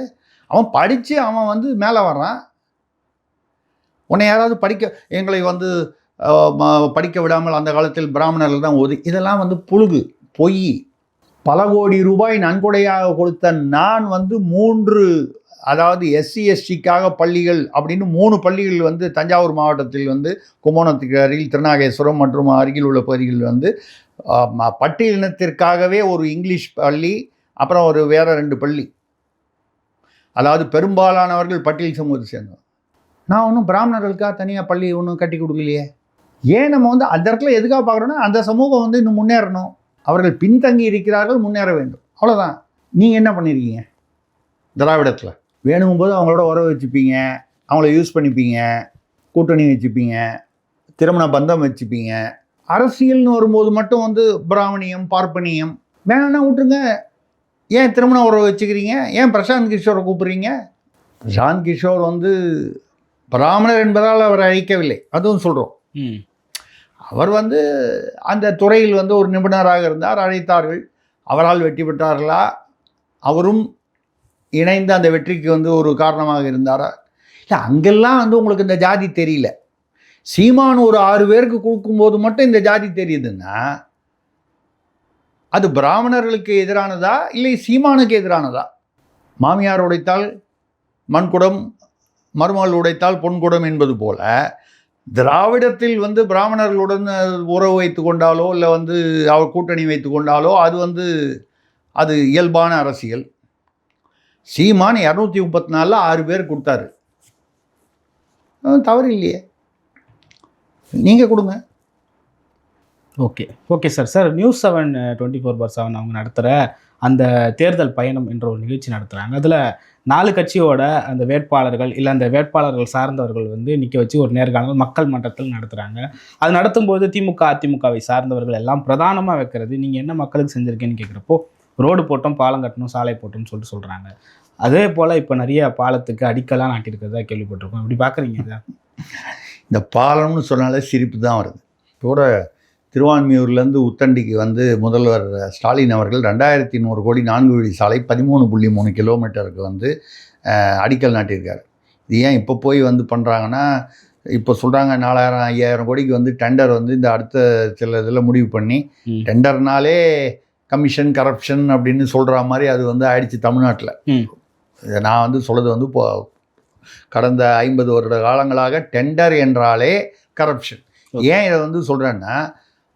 அவன் படித்து அவன் வந்து மேலே வர்றான். உன்னை யாராவது எங்களை வந்து படிக்க விடாமல் அந்த காலத்தில் பிராமணர்கள் தான் இதெல்லாம் வந்து புழுகு, பொய். பல கோடி ரூபாய் நன்கொடையாக கொடுத்த நான் வந்து 3 அதாவது SC/STக்காக பள்ளிகள் அப்படின்னு 3 பள்ளிகள் வந்து தஞ்சாவூர் மாவட்டத்தில் வந்து கும்போணத்துக்கு அருகில் திருநாகேஸ்வரம் மற்றும் அருகில் உள்ள பகுதிகளில் வந்து பட்டியலினத்திற்காகவே ஒரு இங்கிலீஷ் பள்ளி, அப்புறம் வேறு 2 பள்ளி. அதாவது பெரும்பாலானவர்கள் பட்டியல் சமூகத்தை சேர்ந்தோம். நான் ஒன்றும் பிராமணர்களுக்காக தனியாக பள்ளி ஒன்றும் கட்டி கொடுக்கலையே. ஏன் நம்ம வந்து அந்த இடத்துல எதுக்காக பார்க்குறோன்னா, அந்த சமூகம் வந்து இன்னும் முன்னேறணும், அவர்கள் பின்தங்கி இருக்கிறார்கள், முன்னேற வேண்டும், அவ்வளோதான். நீங்கள் என்ன பண்ணியிருக்கீங்க? திராவிடத்தில் வேணும்போது அவங்களோட உறவு வச்சுப்பீங்க, அவங்கள யூஸ் பண்ணிப்பீங்க, கூட்டணி வச்சுப்பீங்க, திருமண பந்தம் வச்சுப்பீங்க. அரசியல்னு வரும்போது மட்டும் வந்து பிராமணியம், பார்ப்பனியம் வேணும்னா விட்டுருங்க. ஏன் திருமண உறவு வச்சுக்கிறீங்க? ஏன் பிரசாந்த் கிஷோரை கூப்பிட்றீங்க? பிரசாந்த் கிஷோர் வந்து பிராமணர் என்பதால் அவரை அழைக்கவில்லை, அதுவும் சொல்கிறோம். அவர் வந்து அந்த துறையில் வந்து ஒரு நிபுணராக இருந்தார், அழைத்தார்கள். அவரால் வெற்றி பெற்றார்களா? அவரும் இணைந்து அந்த வெற்றிக்கு வந்து ஒரு காரணமாக இருந்தாரா? இல்லை, அங்கெல்லாம் வந்து உங்களுக்கு இந்த ஜாதி தெரியல. சீமான் ஒரு 6 பேருக்கு கொடுக்கும்போது மட்டும் இந்த ஜாதி தெரியுதுன்னா, அது பிராமணர்களுக்கு எதிரானதா இல்லை சீமானுக்கு எதிரானதா? மாமியார் உடைத்தால் மண்குடம், மருமகள் உடைத்தால் பொன்குடம் என்பது போல திராவிடத்தில் வந்து பிராமணர்களுடன் உறவு வைத்து கொண்டாலோ இல்லை வந்து அவர் கூட்டணி வைத்து கொண்டாலோ அது இயல்பான அரசியல். சீமான் 234 6 பேர் கொடுத்தாரு, தவறு இல்லையே, நீங்கள் கொடுங்க. ஓகே சார் News7 24/7 அவங்க நடத்துகிற அந்த தேர்தல் பயணம் என்ற ஒரு நிகழ்ச்சி நடத்துகிறாங்க. அதில் 4 கட்சியோட அந்த வேட்பாளர்கள் இல்லை அந்த வேட்பாளர்கள் சார்ந்தவர்கள் வந்து நிற்க வச்சு ஒரு நேர்காணல் மக்கள் மன்றத்தில் நடத்துகிறாங்க. அது நடத்தும்போது திமுக அதிமுகவை சார்ந்தவர்கள் எல்லாம் பிரதானமாக வைக்கிறது, நீங்கள் என்ன மக்களுக்கு செஞ்சுருக்கேன்னு கேட்குறப்போ ரோடு போட்டோம், பாலம் கட்டணும், சாலை போட்டோம்னு சொல்கிறாங்க. அதே போல் இப்போ நிறைய பாலத்துக்கு அடிக்கெல்லாம் நாட்டியிருக்கிறதா கேள்விப்பட்டிருக்கோம். இப்படி பார்க்குறீங்க? இந்த பாலம்னு சொன்னாலே சிரிப்பு தான் வருது. கூட திருவான்மியூர்லேருந்து உத்தண்டிக்கு வந்து முதல்வர் ஸ்டாலின் அவர்கள் 2100 கோடி 4 வழி சாலை 13.3 கிலோமீட்டருக்கு வந்து அடிக்கல் நாட்டியிருக்காரு. இது ஏன் இப்போ போய் வந்து பண்ணுறாங்கன்னா, இப்போ சொல்கிறாங்க 4000 5000 கோடிக்கு வந்து டெண்டர் வந்து இந்த அடுத்த சில இதில் முடிவு பண்ணி, டெண்டர்னாலே கமிஷன் கரப்ஷன் அப்படின்னு சொல்கிற மாதிரி அது வந்து ஆயிடுச்சு தமிழ்நாட்டில். நான் வந்து சொல்கிறது வந்து இப்போ கடந்த 50 வருட காலங்களாக டெண்டர் என்றாலே கரப்ஷன். ஏன் இதை வந்து சொல்கிறேன்னா,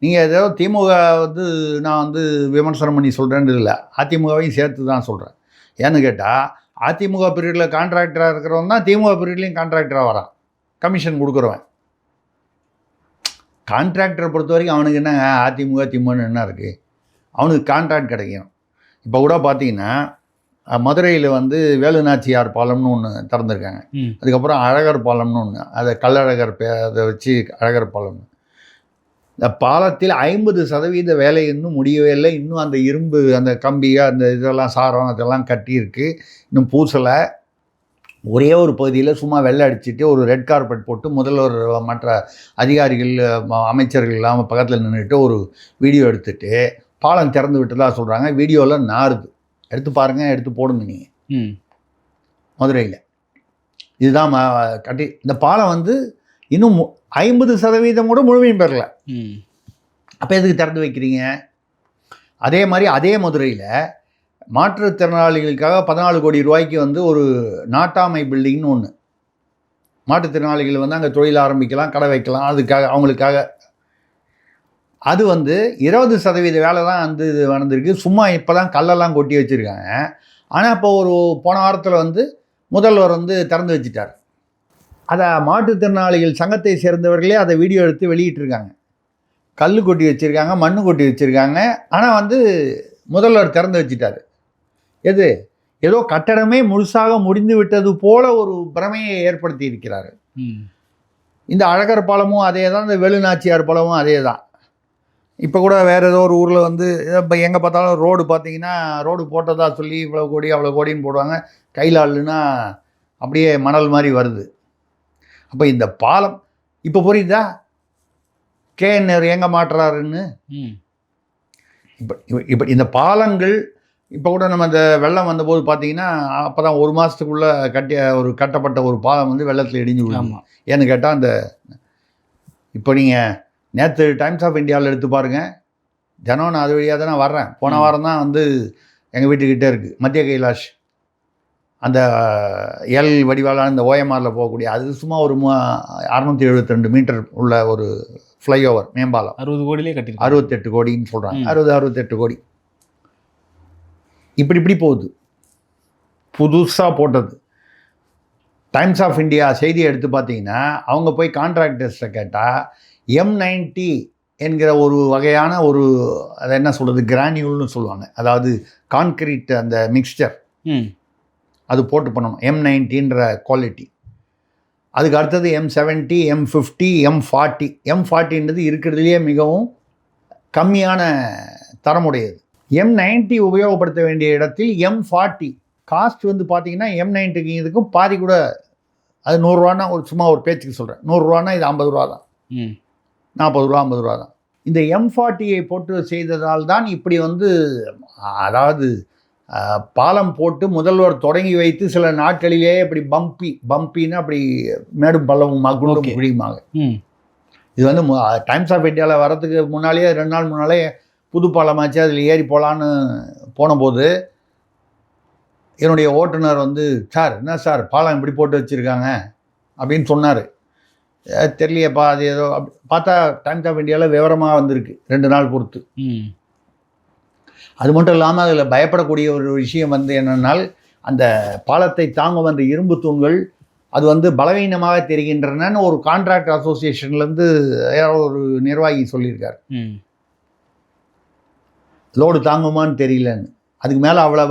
நீங்கள் ஏதோ திமுக வந்து நான் வந்து விமர்சனம் பண்ணி சொல்கிறேன்னு இல்லை, அதிமுகவையும் சேர்த்து தான் சொல்கிறேன். ஏன்னு கேட்டால், அதிமுக பீரியடில் கான்ட்ராக்டராக இருக்கிறவன் தான் திமுக பீரியட்லேயும் கான்ட்ராக்டராக வரான், கமிஷன் கொடுக்குறவன். கான்ட்ராக்டரை பொறுத்த வரைக்கும் அவனுக்கு என்ன அதிமுக திமுகன்னு என்ன இருக்குது, அவனுக்கு கான்ட்ராக்ட் கிடைக்கும். இப்போ கூட பார்த்தீங்கன்னா மதுரையில் வந்து வேலுநாச்சியார் பாலம்னு ஒன்று திறந்துருக்காங்க. அதுக்கப்புறம் அழகர் பாலம்னு ஒன்று, அதை கல்லழகர் அதை வச்சு அழகர் பாலம்னு. இந்த பாலத்தில் 50% வேலை இன்னும் முடியவே இல்லை. இன்னும் அந்த இரும்பு, அந்த கம்பி, அந்த இதெல்லாம் சாரம் அதெல்லாம் கட்டியிருக்கு, இன்னும் பூசலை. ஒரே ஒரு பகுதியில் சும்மா வெள்ளை அடிச்சுட்டு ஒரு ரெட் கார்பெட் போட்டு முதல்வர் மற்ற அதிகாரிகள் அமைச்சர்கள் இல்லாமல் பக்கத்தில் நின்றுட்டு ஒரு வீடியோ எடுத்துகிட்டு பாலம் திறந்து விட்டுதான் சொல்கிறாங்க. வீடியோவில் நாறுது, எடுத்து பாருங்கள், எடுத்து போடுங்க நீங்கள். மதுரையில். இதுதான் கட்டி இந்த பாலம் வந்து இன்னும் 50% கூட முழுமையும் பெறல. அப்போ எதுக்கு திறந்து வைக்கிறீங்க? அதே மாதிரி அதே மதுரையில் மாற்றுத்திறனாளிகளுக்காக 14 கோடி ரூபாய்க்கு வந்து ஒரு நாட்டாமை பில்டிங்னு ஒன்று, மாற்றுத்திறனாளிகள் வந்து அங்கே தொழில் ஆரம்பிக்கலாம், கடை வைக்கலாம், அதுக்காக அவங்களுக்காக. அது வந்து 20% வேலை தான் வந்து இது நடந்திருக்கு. சும்மா இப்போ தான் கல்லெல்லாம் கொட்டி வச்சுருக்காங்க. ஆனால் இப்போ போன வாரத்தில் வந்து முதல்வர் வந்து திறந்து வச்சுட்டார். அதை மாற்றுத்திறனாளிகள் சங்கத்தை சேர்ந்தவர்களே அதை வீடியோ எடுத்து வெளியிட்டிருக்காங்க. கல் கொட்டி வச்சுருக்காங்க, மண் கொட்டி வச்சுருக்காங்க. ஆனால் வந்து முதல்வர் திறந்து வச்சுட்டார். ஏதோ கட்டடமே முழுசாக முடிந்து விட்டது போல ஒரு பிரமையை ஏற்படுத்தி இருக்கிறார். இந்த அழகர் பாலமும் அதே தான், இந்த வேலுநாச்சியார் பாலமும் அதே தான். இப்போ கூட வேறு ஏதோ ஒரு ஊரில் வந்து இப்போ எங்கே பார்த்தாலும் ரோடு பார்த்தீங்கன்னா, ரோடு போட்டதா சொல்லி இவ்வளோ கோடி அவ்வளோ கோடின்னு போடுவாங்க. கையில் ஆளுன்னா அப்படியே மணல் மாதிரி வருது. அப்போ இந்த பாலம் இப்போ புரியுதா KNR எங்கே மாட்டுறாருன்னு? இப்போ இந்த பாலங்கள் இப்போ கூட நம்ம இந்த வெள்ளம் வந்தபோது பார்த்தீங்கன்னா, அப்போ தான் 1 மாதத்துக்குள்ளே கட்டப்பட்ட ஒரு பாலம் வந்து வெள்ளத்தில் இடிஞ்சு விடுமா. ஏன்னு கேட்டால் இப்போ நீங்கள் நேற்று டைம்ஸ் ஆஃப் இந்தியாவில் எடுத்து பாருங்கள். தினம் நான் அது வழியாக தான் வர்றேன். போன வாரம் தான் வந்து எங்கள் வீட்டுக்கிட்டே இருக்குது மத்திய கைலாஷ், அந்த எல் வடிவாலான இந்த OMRல போகக்கூடிய, அது சும்மா ஒரு 672 மீட்டர் உள்ள ஒரு ஃப்ளைஓவர் மேம்பாலம். 60 கோடியிலே கட்டி 68 கோடின்னு சொல்கிறாங்க. 68 கோடி இப்படி போகுது. புதுசாக போட்டது. டைம்ஸ் ஆஃப் இந்தியா செய்தியை எடுத்து பார்த்தீங்கன்னா, அவங்க போய் கான்ட்ராக்டர்ஸை கேட்டால் M90 என்கிற ஒரு வகையான அதை என்ன சொல்கிறது, கிரானியூல்னு சொல்லுவாங்க. அதாவது கான்கிரீட் அந்த மிக்ஸ்சர், அது போட்டு பண்ணணும். M90ன்ற குவாலிட்டி. அதுக்கு அடுத்தது M70, M50, M40. M40ன்றது இருக்கிறதுலையே மிகவும் கம்மியான தரமுடையது. M90 உபயோகப்படுத்த வேண்டிய இடத்தில் M40 காஸ்ட் வந்து பார்த்தீங்கன்னா M90க்கு இதுக்கும் பாதி கூட. அது 100 ரூபான்னா சும்மா ஒரு பேச்சுக்கு சொல்கிறேன். 100 ரூபான்னா இது 50 ரூபா தான், 40 ரூபா 50 ரூபா தான். இந்த M40யை போட்டு செய்ததால் தான் இப்படி வந்து, அதாவது பாலம் போட்டு முதல்வர் தொடங்கி வைத்து சில நாட்களிலேயே இப்படி பம்பின்னு அப்படி மேடும் பள்ளமுமா குண்டும் குழியுமாக. இது வந்து டைம்ஸ் ஆஃப் இந்தியாவில் வரதுக்கு முன்னாலேயே 2 நாள் முன்னாலே புது பாலமாச்சு, அதில் ஏறி போகலான்னு போனபோது என்னுடைய ஓட்டுநர் வந்து, சார் என்ன சார் பாலம் இப்படி போட்டு வச்சுருக்காங்க அப்படின்னு சொன்னார். தெரியலையப்பா, அது ஏதோ பார்த்தா டைம்ஸ் ஆஃப் இந்தியாவில் விவரமாக வந்திருக்கு 2 நாள் பொறுத்து. அது மட்டும் இல்லாமல் அதில் பயப்படக்கூடிய ஒரு விஷயம் வந்து என்னென்னால், அந்த பாலத்தை தாங்கும் அந்த இரும்பு தூண்கள் அது வந்து பலவீனமாக தெரிகின்றனன்னு ஒரு கான்ட்ராக்ட் அசோசியேஷன்லேருந்து யாரோ ஒரு நிர்வாகி சொல்லியிருக்கார். லோடு தாங்குமான்னு தெரியலன்னு. அதுக்கு மேலே அவ்வளோ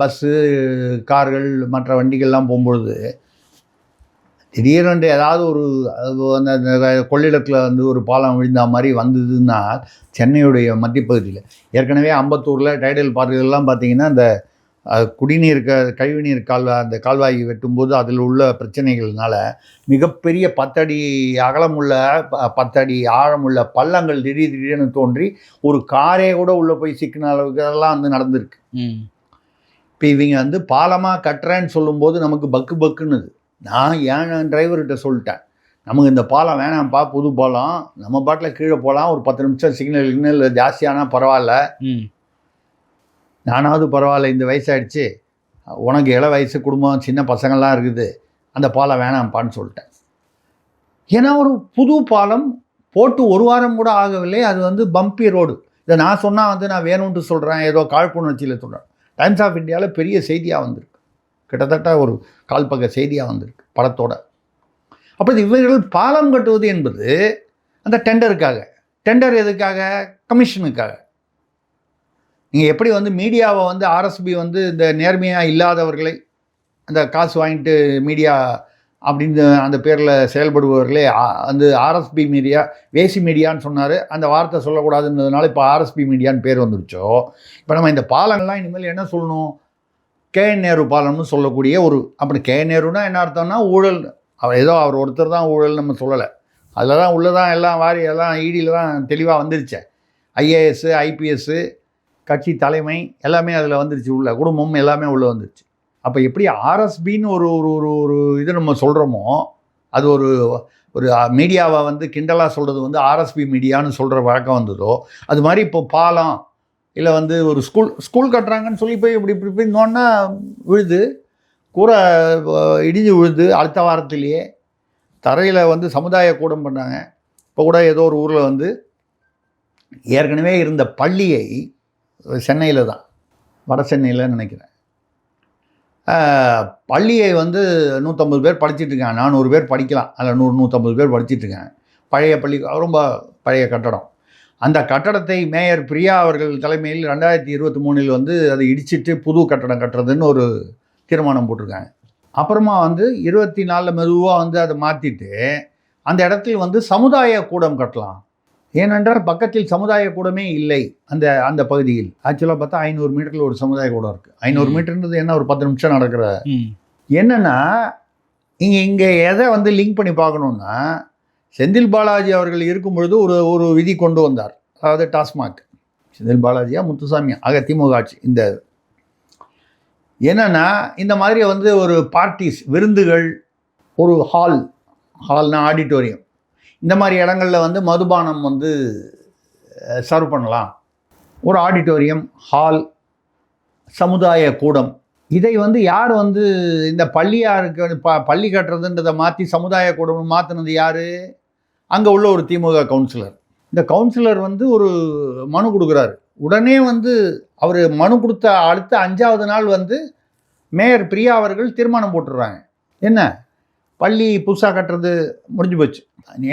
பஸ்ஸு, கார்கள், மற்ற வண்டிகள்லாம் போகும்பொழுது திடீரென்று ஏதாவது அந்த கொள்ளிடத்தில் வந்து ஒரு பாலம் விழுந்த மாதிரி வந்ததுன்னா, சென்னையுடைய மத்திய பகுதியில் ஏற்கனவே அம்பத்தூரில் டைடல் பார்க்குகள்லாம் பார்த்தீங்கன்னா, அந்த குடிநீர் கழிவுநீர் அந்த கால்வாய் வெட்டும்போது அதில் உள்ள பிரச்சனைகள்னால மிகப்பெரிய 10 அடி அகலமுள்ள 10 அடி ஆழமுள்ள பள்ளங்கள் திடீர்னு தோன்றி ஒரு காரே கூட உள்ளே போய் சிக்கின அளவுக்கு அதெல்லாம் வந்து நடந்திருக்கு. இப்போ இவங்க வந்து பாலமாக கட்டுறேன்னு சொல்லும்போது நமக்கு பக்குன்னுது. நான் என் டிரைவர்கிட்ட சொல்லிட்டேன், நமக்கு இந்த பாலம் வேணாம்ப்பா, புது பாலம், நம்ம பாட்டில் கீழே போகலாம், ஒரு 10 நிமிஷம் சிக்னல் ஜாஸ்தியானால் பரவாயில்ல, நானாவது பரவாயில்ல, இந்த வயசாகிடுச்சு, உனக்கு இள வயசு குடும்பம் சின்ன பசங்கள்லாம் இருக்குது, அந்த பாலம் வேணாம்ப்பான்னு சொல்லிட்டேன். ஏன்னா ஒரு புது பாலம் போட்டு 1 வாரம் கூட ஆகவில்லை, அது வந்து பம்பி ரோடு. இதை நான் சொன்னால் வந்து நான் வேணும்ன்ட்டு சொல்கிறேன், ஏதோ காழ்ப்புணர்ச்சியில் சொல்கிறேன். டைம்ஸ் ஆஃப் இந்தியாவில் பெரிய செய்தியாக வந்திருக்கு, கிட்டத்தட்ட ஒரு 1/4 பக்க செய்தியாக வந்திருக்கு படத்தோட. அப்போ இவர்கள் பாலம் கட்டுவது என்பது அந்த டெண்டருக்காக. டெண்டர் எதுக்காக? கமிஷனுக்காக. நீங்கள் எப்படி வந்து மீடியாவை வந்து ஆர்எஸ்பி வந்து இந்த நேர்மையாக இல்லாதவர்களை, அந்த காசு வாங்கிட்டு மீடியா அப்படின்னு அந்த பேரில் செயல்படுபவர்களே வந்து ஆர்எஸ்பி மீடியா, வேசி மீடியான்னு சொன்னார், அந்த வார்த்தை சொல்லக்கூடாதுன்றதுனால இப்போ ஆர்எஸ்பி மீடியான்னு பேர் வந்துருச்சோ. இப்போ நம்ம இந்த பாலங்கள்லாம் இனிமேல் என்ன சொல்லணும்? KNR பாலம்னு சொல்லக்கூடிய அப்படி KNRனா என்ன அர்த்தம்னா ஊழல். அவர் ஒருத்தர் தான் ஊழல் நம்ம சொல்லலை, அதில் தான் உள்ளதான் எல்லாம் வாரி எல்லாம் ஈடியில் தான் தெளிவாக வந்துருச்சே. IAS, IPS, கட்சி தலைமை எல்லாமே அதில் வந்துருச்சு, உள்ள குடும்பம் எல்லாமே உள்ளே வந்துருச்சு. அப்போ எப்படி ஆர்எஸ்பின்னு ஒரு ஒரு ஒரு ஒரு இது நம்ம சொல்கிறோமோ, அது ஒரு ஒரு மீடியாவை வந்து கிண்டலாக சொல்கிறது வந்து ஆர்எஸ்பி மீடியான்னு சொல்கிற வழக்கம் வந்ததோ, அது மாதிரி இப்போ பாலம் இல்லை வந்து ஒரு ஸ்கூல் கட்டுறாங்கன்னு சொல்லி போய் இப்படி இப்படி போய் நோன்னா விழுது, கூரை இடிஞ்சு விழுது. அடுத்த வாரத்திலேயே தரையில் வந்து சமுதாய கூடம் பண்ணாங்க. இப்போ கூட ஏதோ ஒரு ஊரில் வந்து ஏற்கனவே இருந்த பள்ளியை, சென்னையில் தான், வட சென்னையில் நினைக்கிறேன், பள்ளியை வந்து 150 பேர் படிச்சுட்டு இருக்காங்க. 400 பேர் படிக்கலாம், அதில் 100-150 பேர் படிச்சுட்டு இருக்காங்க. பழைய பள்ளி, ரொம்ப பழைய கட்டடம். அந்த கட்டடத்தை மேயர் பிரியா அவர்கள் தலைமையில் 2023 வந்து அதை இடிச்சிட்டு புது கட்டடம் கட்டுறதுன்னு ஒரு தீர்மானம் போட்டிருக்காங்க. அப்புறமா வந்து 24 மெதுவாக வந்து அதை மாற்றிட்டு அந்த இடத்தில் வந்து சமுதாய கூடம் கட்டலாம். ஏனென்றால் பக்கத்தில் சமுதாய கூடமே இல்லை அந்த பகுதியில். ஆக்சுவலாக பார்த்தா 500 மீட்டரில் ஒரு சமுதாய கூடம் இருக்குது. 500 மீட்டர்ன்றது என்ன, ஒரு 10 நிமிஷம் நடக்கிற. என்னென்னா இங்கே எதை வந்து லிங்க் பண்ணி பார்க்கணுன்னா, செந்தில் பாலாஜி அவர்கள் இருக்கும் பொழுது ஒரு விதி கொண்டு வந்தார். அதாவது டாஸ்மாக், செந்தில் பாலாஜியா முத்துசாமியா, ஆக திமுக ஆட்சி. இந்த என்னென்னா இந்த மாதிரி வந்து ஒரு பார்ட்டிஸ், விருந்துகள், ஒரு ஹால்னா ஆடிட்டோரியம், இந்த மாதிரி இடங்களில் வந்து மதுபானம் வந்து சர்வ் பண்ணலாம். ஒரு ஆடிட்டோரியம், ஹால், சமுதாய கூடம், இதை வந்து யார் வந்து இந்த பள்ளியாருக்கு பள்ளி கட்டுறதுன்றதை மாற்றி சமுதாய கூடம் மாற்றினது யார்? அங்கே உள்ள ஒரு திமுக கவுன்சிலர். இந்த கவுன்சிலர் வந்து ஒரு மனு கொடுக்குறாரு. உடனே வந்து அவர் மனு கொடுத்த அடுத்த 5வது நாள் வந்து மேயர் பிரியா அவர்கள் தீர்மானம் போட்டுடுறாங்க. என்ன, பள்ளி புதுசாக கட்டுறது முடிஞ்சு போச்சு.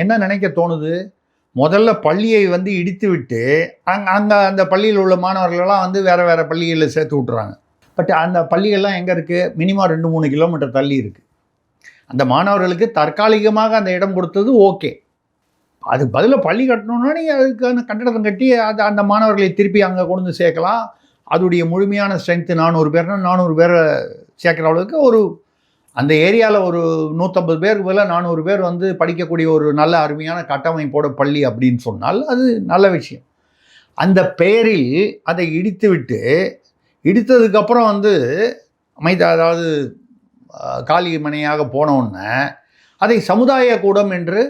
என்ன நினைக்க தோணுது, முதல்ல பள்ளியை வந்து இடித்து விட்டு அங்கே அந்த பள்ளியில் உள்ள மாணவர்களெல்லாம் வந்து வேறு பள்ளிகளில் சேர்த்து விட்டுறாங்க. பட் அந்த பள்ளிகள்லாம் எங்கே இருக்குது? மினிமம் 2-3 கிலோமீட்டர் தள்ளி இருக்குது. அந்த மாணவர்களுக்கு தற்காலிகமாக அந்த இடம் கொடுத்தது ஓகே. அதுக்கு பதிலாக பள்ளி கட்டணுன்னா நீங்கள் அதுக்கான கட்டடத்தை கட்டி அந்த மாணவர்களை திருப்பி அங்கே கொண்டு வந்து சேர்க்கலாம். அதோடைய முழுமையான ஸ்ட்ரென்த்து 400 பேர்னா 400 பேரை சேர்க்குற அளவுக்கு ஒரு அந்த ஏரியாவில் ஒரு 150 பேருக்கு பதிலாக 400 பேர் வந்து படிக்கக்கூடிய ஒரு நல்ல அருமையான கட்டமைப்போட பள்ளி அப்படின்னு சொன்னால் அது நல்ல விஷயம். அந்த பெயரில் அதை இடித்ததுக்கப்புறம் வந்து அதாவது காலி மனையாக போனவுடனே அதை சமுதாய கூடம் என்று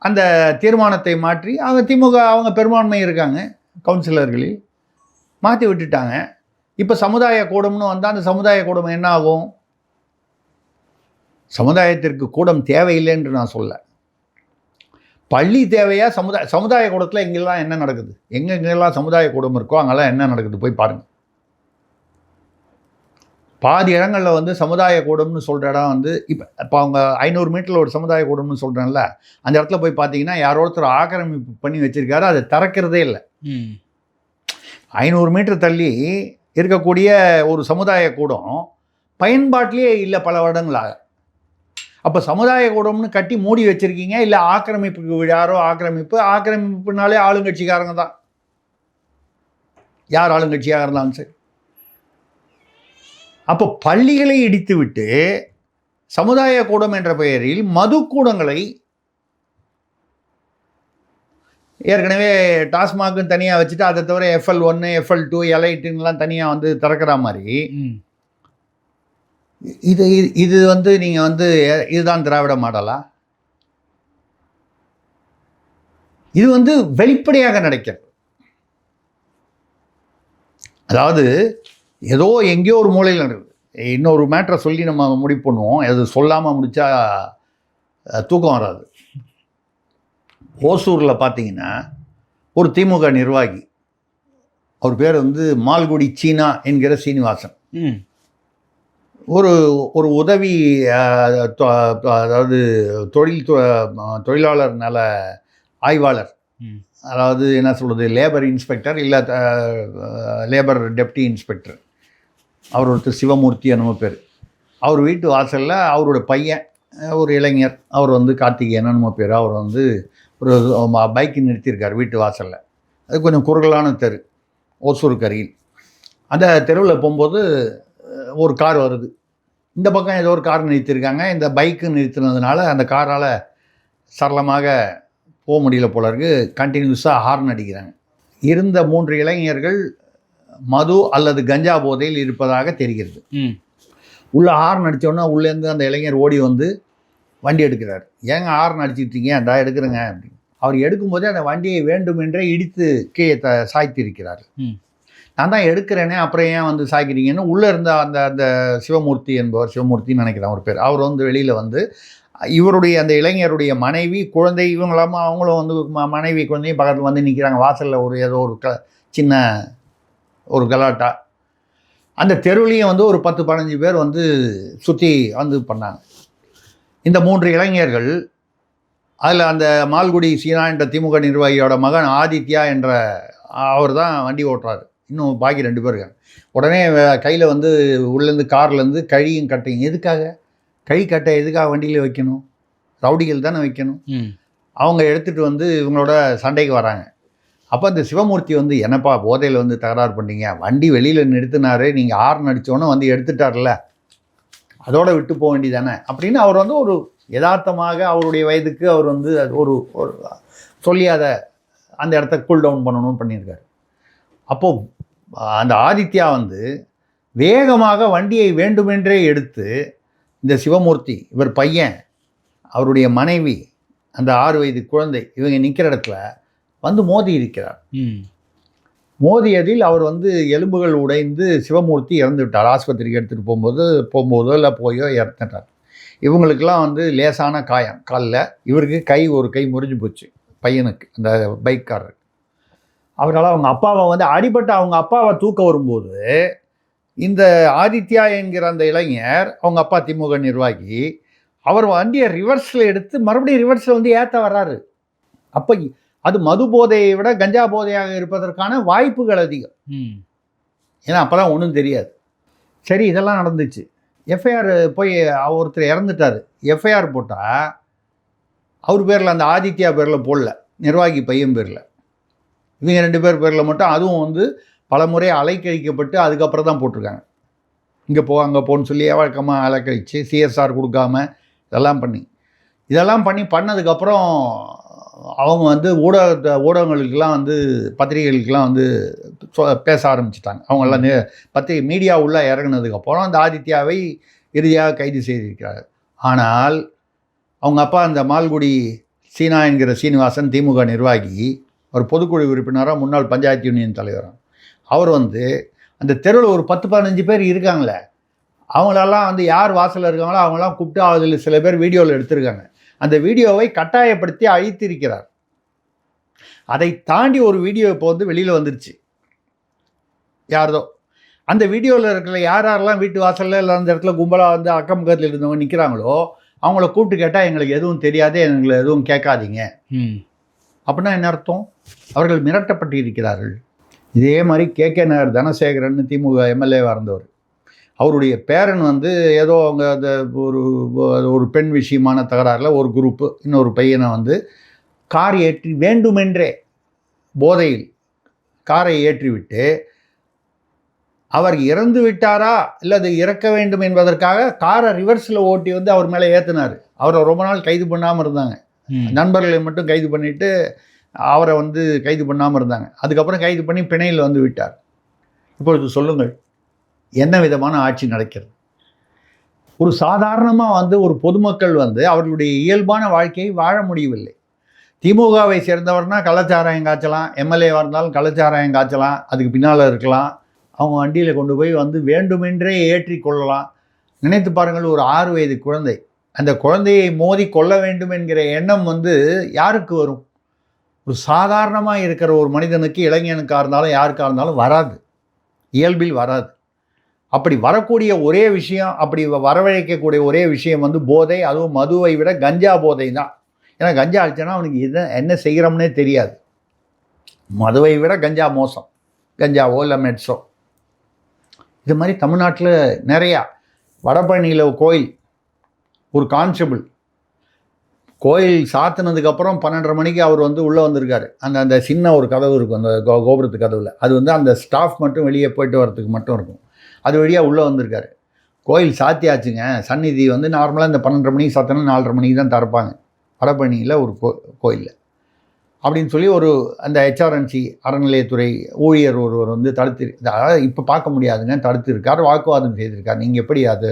அந்த தீர்மானத்தை மாற்றி திமுக அவங்க பெரும்பான்மை இருக்காங்க கவுன்சிலர்களில், மாற்றி விட்டுட்டாங்க. இப்போ சமுதாய கூடம்னு வந்தால் அந்த சமுதாய கூடம் என்ன ஆகும்? சமுதாயத்திற்கு கூடம் தேவையில்லை என்று நான் சொல்ல, பள்ளி தேவையா? சமுதாய கூடத்தில் எங்கெல்லாம் என்ன நடக்குது, எங்கெங்கெல்லாம் சமுதாய கூடம் இருக்கோ அங்கெல்லாம் என்ன நடக்குது போய் பாருங்கள். பாதி இடங்களில் வந்து சமுதாய கூடம்னு சொல்கிற இடம் வந்து இப்போ அவங்க 500 மீட்டரில் ஒரு சமுதாய கூடம்னு சொல்கிறேன்ல, அந்த இடத்துல போய் பார்த்தீங்கன்னா யாரோ ஒருத்தர் ஆக்கிரமிப்பு பண்ணி வச்சுருக்காரு, அதை திறக்கிறதே இல்லை. 500 மீட்டர் தள்ளி இருக்கக்கூடிய ஒரு சமுதாய கூடம் பயன்பாட்டிலே இல்லை பல வருடங்களாக. அப்போ சமுதாய கூடம்னு கட்டி மூடி வச்சுருக்கீங்க, இல்லை ஆக்கிரமிப்புக்கு யாரோ ஆக்கிரமிப்புனாலே ஆளுங்கட்சிக்காரங்க தான், யார் ஆளுங்கட்சியாக இருந்தாலும் சரி. அப்போ பள்ளிகளை இடித்து விட்டு சமுதாய கூடம் என்ற பெயரில் மது கூடங்களை, ஏற்கனவே டாஸ்மாகுன்னு தனியாக வச்சுட்டு அதை தவிர FL1, FL2, எலைட்டுன்னெலாம் தனியாக வந்து திறக்கிற மாதிரி இது வந்து நீங்கள் வந்து இதுதான் திராவிட மாடலா? இது வந்து வெளிப்படையாக நடக்கிறது. அதாவது ஏதோ எங்கேயோ ஒரு மூலையில் நடக்குது. இன்னொரு மேட்டரை சொல்லி நம்ம முடிவு பண்ணுவோம். அது சொல்லாமல் முடித்தா தூக்கம் வராது. ஓசூரில் பார்த்தீங்கன்னா ஒரு திமுக நிர்வாகி, அவர் பேர் வந்து மால்குடி சீனா என்கிற சீனிவாசன், ஒரு ஒரு உதவி அதாவது தொழிலாளர் நல ஆய்வாளர், அதாவது என்ன சொல்கிறது, லேபர் இன்ஸ்பெக்டர் இல்லை லேபர் டெப்டி இன்ஸ்பெக்டர், அவர் ஒருத்தர் சிவமூர்த்தி என்னமோ பேர். அவர் வீட்டு வாசலில் அவரோட பையன் ஒரு இளைஞர், அவர் வந்து கார்த்திகேயன் என்னமோ பேர், அவர் வந்து ஒரு பைக்கு நிறுத்தியிருக்கார் வீட்டு வாசலில். அது கொஞ்சம் குறுகலான தெரு, ஓசூருக்கு அருகில். அந்த தெருவில் போகும்போது ஒரு கார் வருது. இந்த பக்கம் ஏதோ ஒரு கார் நிறுத்தியிருக்காங்க. இந்த பைக்கு நிறுத்தினதுனால அந்த காரால் சரளமாக போக முடியல போல இருக்கு. கண்டினியூஸாக ஹார்ன் அடிக்கிறாங்க. இருந்த 3 இளைஞர்கள் மது அல்லது கஞ்சா போதையில் இருப்பதாக தெரிகிறது. உள்ள ஹார்ன் அடித்தோன்னா உள்ளேருந்து அந்த இளைஞர் ஓடி வந்து வண்டி எடுக்கிறார். ஏங்க ஹார்ன் அடிச்சுட்டீங்க, அந்த எடுக்கிறேங்க அப்படின்னு. அவர் எடுக்கும்போதே அந்த வண்டியை வேண்டுமென்றே இடித்து கீழே சாய்த்து இருக்கிறார். நான் தான் எடுக்கிறேனே, அப்புறம் ஏன் வந்து சாய்க்கிறீங்கன்னு உள்ளே இருந்த அந்த அந்த சிவமூர்த்தி என்பவர், சிவமூர்த்தின்னு நினைக்கிறேன் ஒரு பேர், அவர் வந்து வெளியில் வந்து இவருடைய அந்த இளைஞருடைய மனைவி குழந்தை இவங்களாம அவங்களும் வந்து மனைவி குழந்தையும் பக்கத்தில் வந்து நிற்கிறாங்க வாசலில். ஒரு ஏதோ ஒரு சின்ன ஒரு கலாட்டா. அந்த தெருவிலையும் வந்து ஒரு 10-15 பேர் வந்து சுற்றி வந்து பண்ணாங்க. இந்த 3 இளைஞர்கள், அதில் அந்த மால்குடி சீனா என்ற திமுக நிர்வாகியோட மகன் ஆதித்யா என்ற அவர் தான் வண்டி ஓட்டுறாரு. இன்னும் பாக்கி 2 பேர் இருக்காங்க. உடனே கையில் வந்து உள்ளேருந்து கார்லேருந்து கழியும் கட்டையும். எதுக்காக கழி கட்டை எதுக்காக வண்டியில் வைக்கணும்? ரவுடிகள் தானே வைக்கணும். அவங்க எடுத்துகிட்டு வந்து இவங்களோட சண்டைக்கு வராங்க. அப்போ அந்த சிவமூர்த்தி வந்து, என்னப்பா போதையில் வந்து தகராறு பண்ணீங்க, வண்டி வெளியில் நிறுத்தினாரு, நீங்கள் ஹார்ன் அடித்தோன்னே வந்து எடுத்துட்டார்ல, அதோட விட்டு போக வேண்டியதானே அப்படின்னு அவர் வந்து ஒரு யதார்த்தமாக அவருடைய வயதுக்கு அவர் வந்து ஒரு ஒரு சொல்லி அதை அந்த இடத்த கூல் டவுன் பண்ணணும்னு பண்ணியிருக்காரு. அப்போது அந்த ஆதித்யா வந்து வேகமாக வண்டியை வேண்டுமென்றே எடுத்து இந்த சிவமூர்த்தி, இவர் பையன், அவருடைய மனைவி, அந்த 6 வயது குழந்தை, இவங்க நிற்கிற இடத்துல வந்து மோதி இருக்கிறார். மோதியதில் அவர் வந்து எலும்புகள் உடைந்து சிவமூர்த்தி இறந்து விட்டார். ஆஸ்பத்திரிக்கு எடுத்துகிட்டு போகும்போதோ இல்லை போயோ இறந்துட்டார். இவங்களுக்கெல்லாம் வந்து லேசான காயம் காலில். இவருக்கு ஒரு கை முறிஞ்சு போச்சு பையனுக்கு, அந்த பைக்காரருக்கு. அவரால் அவங்க அப்பாவை வந்து அடிபட்ட அவங்க அப்பாவை தூக்க வரும்போது இந்த ஆதித்யா என்கிற அந்த இளைஞர், அவங்க அப்பா திமுக நிர்வாகி, அவர் வண்டியை ரிவர்ஸில் எடுத்து மறுபடியும் ரிவர்ஸில் வந்து ஏற்ற வர்றாரு. அப்போ அது மது போதையை விட கஞ்சா போதையாக இருப்பதற்கான வாய்ப்புகள் அதிகம். ஏன்னா அப்போ தான் ஒன்றும் தெரியாது. சரி, இதெல்லாம் நடந்துச்சு. எஃப்ஐஆர் போய் ஒருத்தர் இறந்துட்டார். எஃப்ஐஆர் போட்டால் அவர் பேரில், அந்த ஆதித்யா பேரில் போடல, நிர்வாகி பையன் பேரில். இவங்க 2 பேர் பேரில் மட்டும், அதுவும் வந்து பல முறை அலைக்கழிக்கப்பட்டு அதுக்கப்புறம் தான் போட்டிருக்காங்க. இங்கே அங்கே போன்னு சொல்லி வழக்கமாக அலைக்கழிச்சு சிஎஸ்ஆர் கொடுக்காம இதெல்லாம் பண்ணதுக்கப்புறம் அவங்க வந்து ஊடகங்களுக்கெல்லாம் வந்து பத்திரிகைகளுக்கெல்லாம் வந்து பேச ஆரம்பிச்சிட்டாங்க. அவங்கெல்லாம் மீடியா உள்ளே இறங்கினதுக்கப்புறம் அந்த ஆதித்யாவை இறுதியாக கைது செய்திருக்கிறார். ஆனால் அவங்க அப்பா அந்த மால்குடி சீனா என்கிற சீனிவாசன் திமுக நிர்வாகி, ஒரு பொதுக்குழு உறுப்பினராக, முன்னாள் பஞ்சாயத்து யூனியன் தலைவராக, அவர் வந்து அந்த தெருவில் ஒரு 10-15 பேர் இருக்காங்களே, அவங்களெல்லாம் வந்து யார் வாசலில் இருக்காங்களோ அவங்களாம் கூப்பிட்டு அதில் சில பேர் வீடியோவில் எடுத்திருக்காங்க. அந்த வீடியோவை கட்டாயப்படுத்தி அழித்திருக்கிறார். அதை தாண்டி ஒரு வீடியோ இப்போ வந்து வெளியில் வந்துருச்சு. யாரதோ அந்த வீடியோவில் இருக்கிற யாரெல்லாம் வீட்டு வாசலில் இல்லை அந்த இடத்துல கும்பலாக வந்து அக்கம் பக்கத்தில் இருந்தவங்க நிற்கிறாங்களோ அவங்கள கூப்பிட்டு கேட்டால் எங்களுக்கு எதுவும் தெரியாதே, எங்களை எதுவும் கேட்காதீங்க அப்படின்னா என்ன அர்த்தம்? அவர்கள் மிரட்டப்பட்டு இருக்கிறார்கள். இதே மாதிரி கே நகர் தனசேகரன் திமுக எம்எல்ஏவாக இருந்தவர், அவருடைய பேரன் வந்து ஏதோ அவங்க அந்த ஒரு பெண் விஷயமான தகராறில் ஒரு குரூப்பு இன்னொரு பையனை வந்து கார் ஏற்றி வேண்டுமென்றே போதையில் காரை ஏற்றிவிட்டு அவர் இறந்து விட்டாரா இல்லை அது இறக்க வேண்டும் என்பதற்காக காரை ரிவர்ஸில் ஓட்டி வந்து அவர் மேலே ஏற்றினார். அவரை ரொம்ப நாள் கைது பண்ணாமல் இருந்தாங்க. நண்பர்களை மட்டும் கைது பண்ணிவிட்டு அவரை வந்து கைது பண்ணாமல் இருந்தாங்க. அதுக்கப்புறம் கைது பண்ணி பிணையில் வந்து விட்டார். இப்பொழுது சொல்லுங்கள், என்ன விதமான ஆட்சி நடக்கிறது? ஒரு சாதாரணமாக வந்து ஒரு பொதுமக்கள் வந்து அவர்களுடைய இயல்பான வாழ்க்கையை வாழ முடியவில்லை. திமுகவை சேர்ந்தவர்னா கள்ளச்சாராயம் காய்ச்சலாம், எம்எல்ஏவாக இருந்தாலும் கள்ளச்சாராயம் காய்ச்சலாம், அதுக்கு பின்னால் இருக்கலாம், அவங்க வண்டியில் கொண்டு போய் வந்து வேண்டுமென்றே ஏற்றி கொள்ளலாம். நினைத்து பாருங்கள், ஒரு 6 வயது குழந்தை, அந்த குழந்தையை மோதி கொள்ள வேண்டும் என்கிற எண்ணம் வந்து யாருக்கு வரும்? ஒரு சாதாரணமாக இருக்கிற ஒரு மனிதனுக்கு, இளைஞனுக்காக இருந்தாலும் யாருக்காக இருந்தாலும் வராது, இயல்பில் வராது. அப்படி வரக்கூடிய ஒரே விஷயம், அப்படி வரவழைக்கக்கூடிய ஒரே விஷயம் வந்து போதை, அதுவும் மதுவை விட கஞ்சா போதை தான். ஏன்னா கஞ்சா அடிச்சோன்னா அவனுக்கு என்ன செய்கிறோம்னே தெரியாது. மதுவை விட கஞ்சா மோசம், கஞ்சாவோ இல்லை மெட்ஸோ. இது மாதிரி தமிழ்நாட்டில் நிறையா. வடபழனியில் கோயில், ஒரு கான்ஸ்டபிள் கோயில் சாத்தினதுக்கப்புறம் 12:30 மணிக்கு அவர் வந்து உள்ளே வந்திருக்காரு. அந்த சின்ன ஒரு கதவு இருக்கும் அந்த கோபுரத்து கதவில், அது வந்து அந்த ஸ்டாஃப் மட்டும் வெளியே போயிட்டு வரத்துக்கு மட்டும் இருக்கும். அது வழியாக உள்ளே வந்திருக்காரு. கோயில் சாத்தியாச்சுங்க, சந்நிதி வந்து நார்மலாக இந்த 12:30 மணிக்கு சாத்தினா 4:30 மணிக்கு தான் திறப்பாங்க வடபழனியில் ஒரு கோயிலில். அப்படின்னு சொல்லி ஒரு அந்த ஹெச்ஆர்என்சி அறநிலையத்துறை ஊழியர் ஒருவர் வந்து அதாவது இப்போ பார்க்க முடியாதுங்க, தடுத்து இருக்கார், வாக்குவாதம் செய்திருக்கார். நீங்கள் எப்படி அது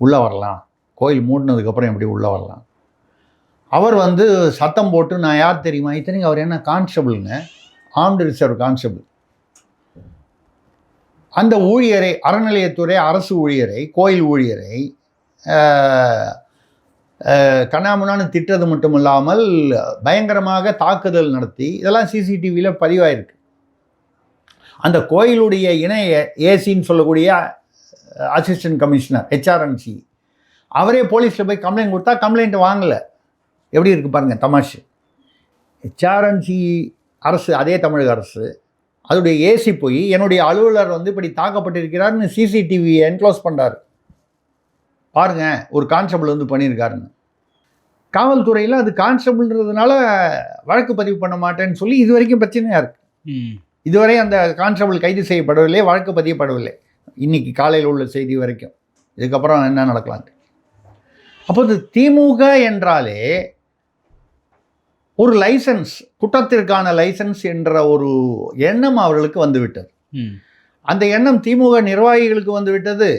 உள்ளே வரலாம், கோயில் மூடினதுக்கப்புறம் எப்படி உள்ளே வரலாம்? அவர் வந்து சத்தம் போட்டு, நான் யார் தெரியுமா, இத்தனைக்கு அவர் என்ன கான்ஸ்டபிளுங்க, ஆர்ம்டு ரிசர்வ் கான்ஸ்டபிள். அந்த ஊழியரை, அறநிலையத்துறை அரசு ஊழியரை, கோயில் ஊழியரை கண்ணாமுன்னான்னு திட்டுறது மட்டும் இல்லாமல் பயங்கரமாக தாக்குதல் நடத்தி, இதெல்லாம் சிசிடிவியில் பதிவாயிருக்கு. அந்த கோயிலுடைய இணை ஏசின்னு சொல்லக்கூடிய அசிஸ்டன்ட் கமிஷனர் ஹெச்ஆர்என்சி அவரே போலீஸில் போய் கம்ப்ளைண்ட் கொடுத்தா கம்ப்ளைண்ட் வாங்கலை. எப்படி இருக்குது பாருங்கள் தமாஷு. ஹெச்ஆர்என்சி அரசு, அதே தமிழக அரசு, அதோடைய ஏசி போய் என்னுடைய அலுவலர் வந்து இப்படி தாக்கப்பட்டிருக்கிறாருன்னு சிசிடிவியை என்க்ளோஸ் பண்ணுறாரு. பாருங்கள், ஒரு கான்ஸ்டபிள் வந்து பண்ணியிருக்காருன்னு. காவல்துறையில் அது கான்ஸ்டபிள்ன்றதுனால வழக்கு பதிவு பண்ண மாட்டேன்னு சொல்லி இது வரைக்கும் பிரச்சனையாக இருக்குது. இதுவரை அந்த கான்ஸ்டபிள் கைது செய்யப்படவில்லை, வழக்கு பதியப்படவில்லை. இன்றைக்கி காலையில் உள்ள செய்தி வரைக்கும். இதுக்கப்புறம் என்ன நடக்கலாம்? அப்போது திமுக என்றாலே ஒரு லைசன்ஸ், குற்றத்திற்கான லைசன்ஸ் என்ற ஒரு எண்ணம் அவர்களுக்கு வந்துவிட்டது. அந்த எண்ணம் திமுக நிர்வாகிகளுக்கு வந்துவிட்டது,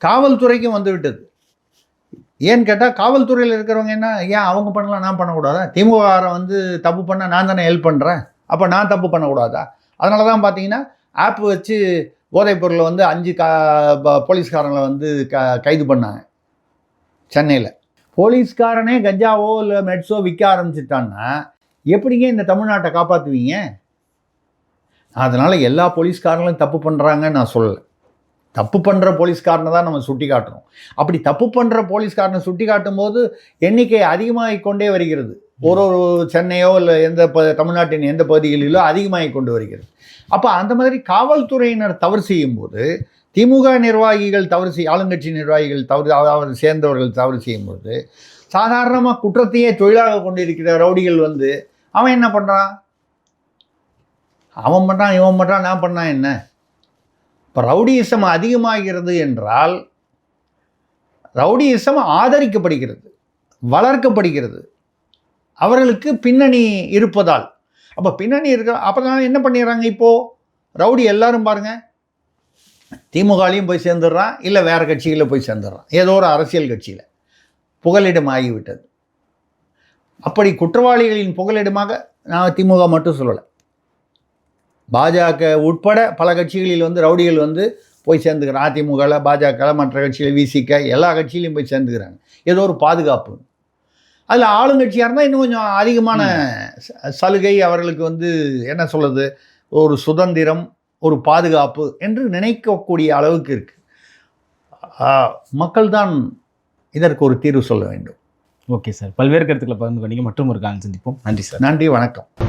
காவல்துறைக்கும் வந்துவிட்டது. ஏன்னு கேட்டால் காவல்துறையில் இருக்கிறவங்க என்ன, ஏன் அவங்க பண்ணலாம் நான் பண்ணக்கூடாதா? திமுககாரை வந்து தப்பு பண்ணால் நான் தானே ஹெல்ப் பண்ணுறேன், அப்போ நான் தப்பு பண்ணக்கூடாதா? அதனால தான் பார்த்தீங்கன்னா ஆப் வச்சு போதைப்பொருளை வந்து 5 போலீஸ்காரங்களை வந்து கைது பண்ணாங்க சென்னையில். போலீஸ்காரனே கஞ்சாவோ இல்லை மெட்ஸோ விற்க ஆரம்பிச்சிட்டான்னா எப்படிங்க இந்த தமிழ்நாட்டை காப்பாற்றுவீங்க? அதனால் எல்லா போலீஸ்காரங்களும் தப்பு பண்ணுறாங்கன்னு நான் சொல்லலை. தப்பு பண்ணுற போலீஸ்காரனை தான் நம்ம சுட்டி காட்டுறோம். அப்படி தப்பு பண்ணுற போலீஸ்காரனை சுட்டி காட்டும் போது எண்ணிக்கை அதிகமாகிக் கொண்டே வருகிறது. ஒரு சென்னையோ இல்லை தமிழ்நாட்டின் எந்த பகுதிகளிலோ அதிகமாகி கொண்டு வருகிறது. அப்போ அந்த மாதிரி காவல்துறையினர் தவறு செய்யும்போது, திமுக நிர்வாகிகள் தவறு ஆளுங்கட்சி நிர்வாகிகள் அவர் சேர்ந்தவர்கள் தவறு செய்யும்போது, சாதாரணமாக குற்றத்தையே தொழிலாக கொண்டிருக்கிற ரவுடிகள் வந்து அவன் என்ன பண்ணுறான், அவன் பண்ணுறான், இவன் பண்ணுறான், நான் பண்ணான் என்ன? இப்போ ரவுடியிசம் அதிகமாகிறது என்றால் ரவுடியிசம் ஆதரிக்கப்படுகிறது, வளர்க்கப்படுகிறது அவர்களுக்கு பின்னணி இருப்பதால். அப்போ பின்னணி அப்போ தான் என்ன பண்ணிடுறாங்க, இப்போது ரவுடி எல்லாரும் பாருங்கள் திமுகலையும் போய் சேர்ந்துடுறான், இல்லை வேறு கட்சிகளில் போய் சேர்ந்துடுறான், ஏதோ ஒரு அரசியல் கட்சியில் புகலிடம் ஆகிவிட்டது. அப்படி குற்றவாளிகளின் புகலிடமாக நான் திமுக மட்டும் சொல்லலை, பாஜக உட்பட பல கட்சிகளில் வந்து ரவுடிகள் வந்து போய் சேர்ந்துக்கிறான். அதிமுகவில், பாஜகவில், மற்ற கட்சியில், விசிக, எல்லா கட்சியிலையும் போய் சேர்ந்துக்கிறாங்க. ஏதோ ஒரு பாதுகாப்பு. அதில் ஆளுங்கட்சியாக இருந்தால் இன்னும் கொஞ்சம் அதிகமான சலுகை அவர்களுக்கு வந்து என்ன சொல்கிறது, ஒரு சுதந்திரம், ஒரு பாதுகாப்பு என்று நினைக்கக்கூடிய அளவுக்கு இருக்குது. மக்கள் தான் இதற்கு ஒரு தீர்வு சொல்ல வேண்டும். ஓகே சார், பல்வேறு கருத்துக்களை பகிர்ந்து கொண்டீங்க. மற்றும் ஒரு காலம் சந்திப்போம். நன்றி சார். நன்றி, வணக்கம்.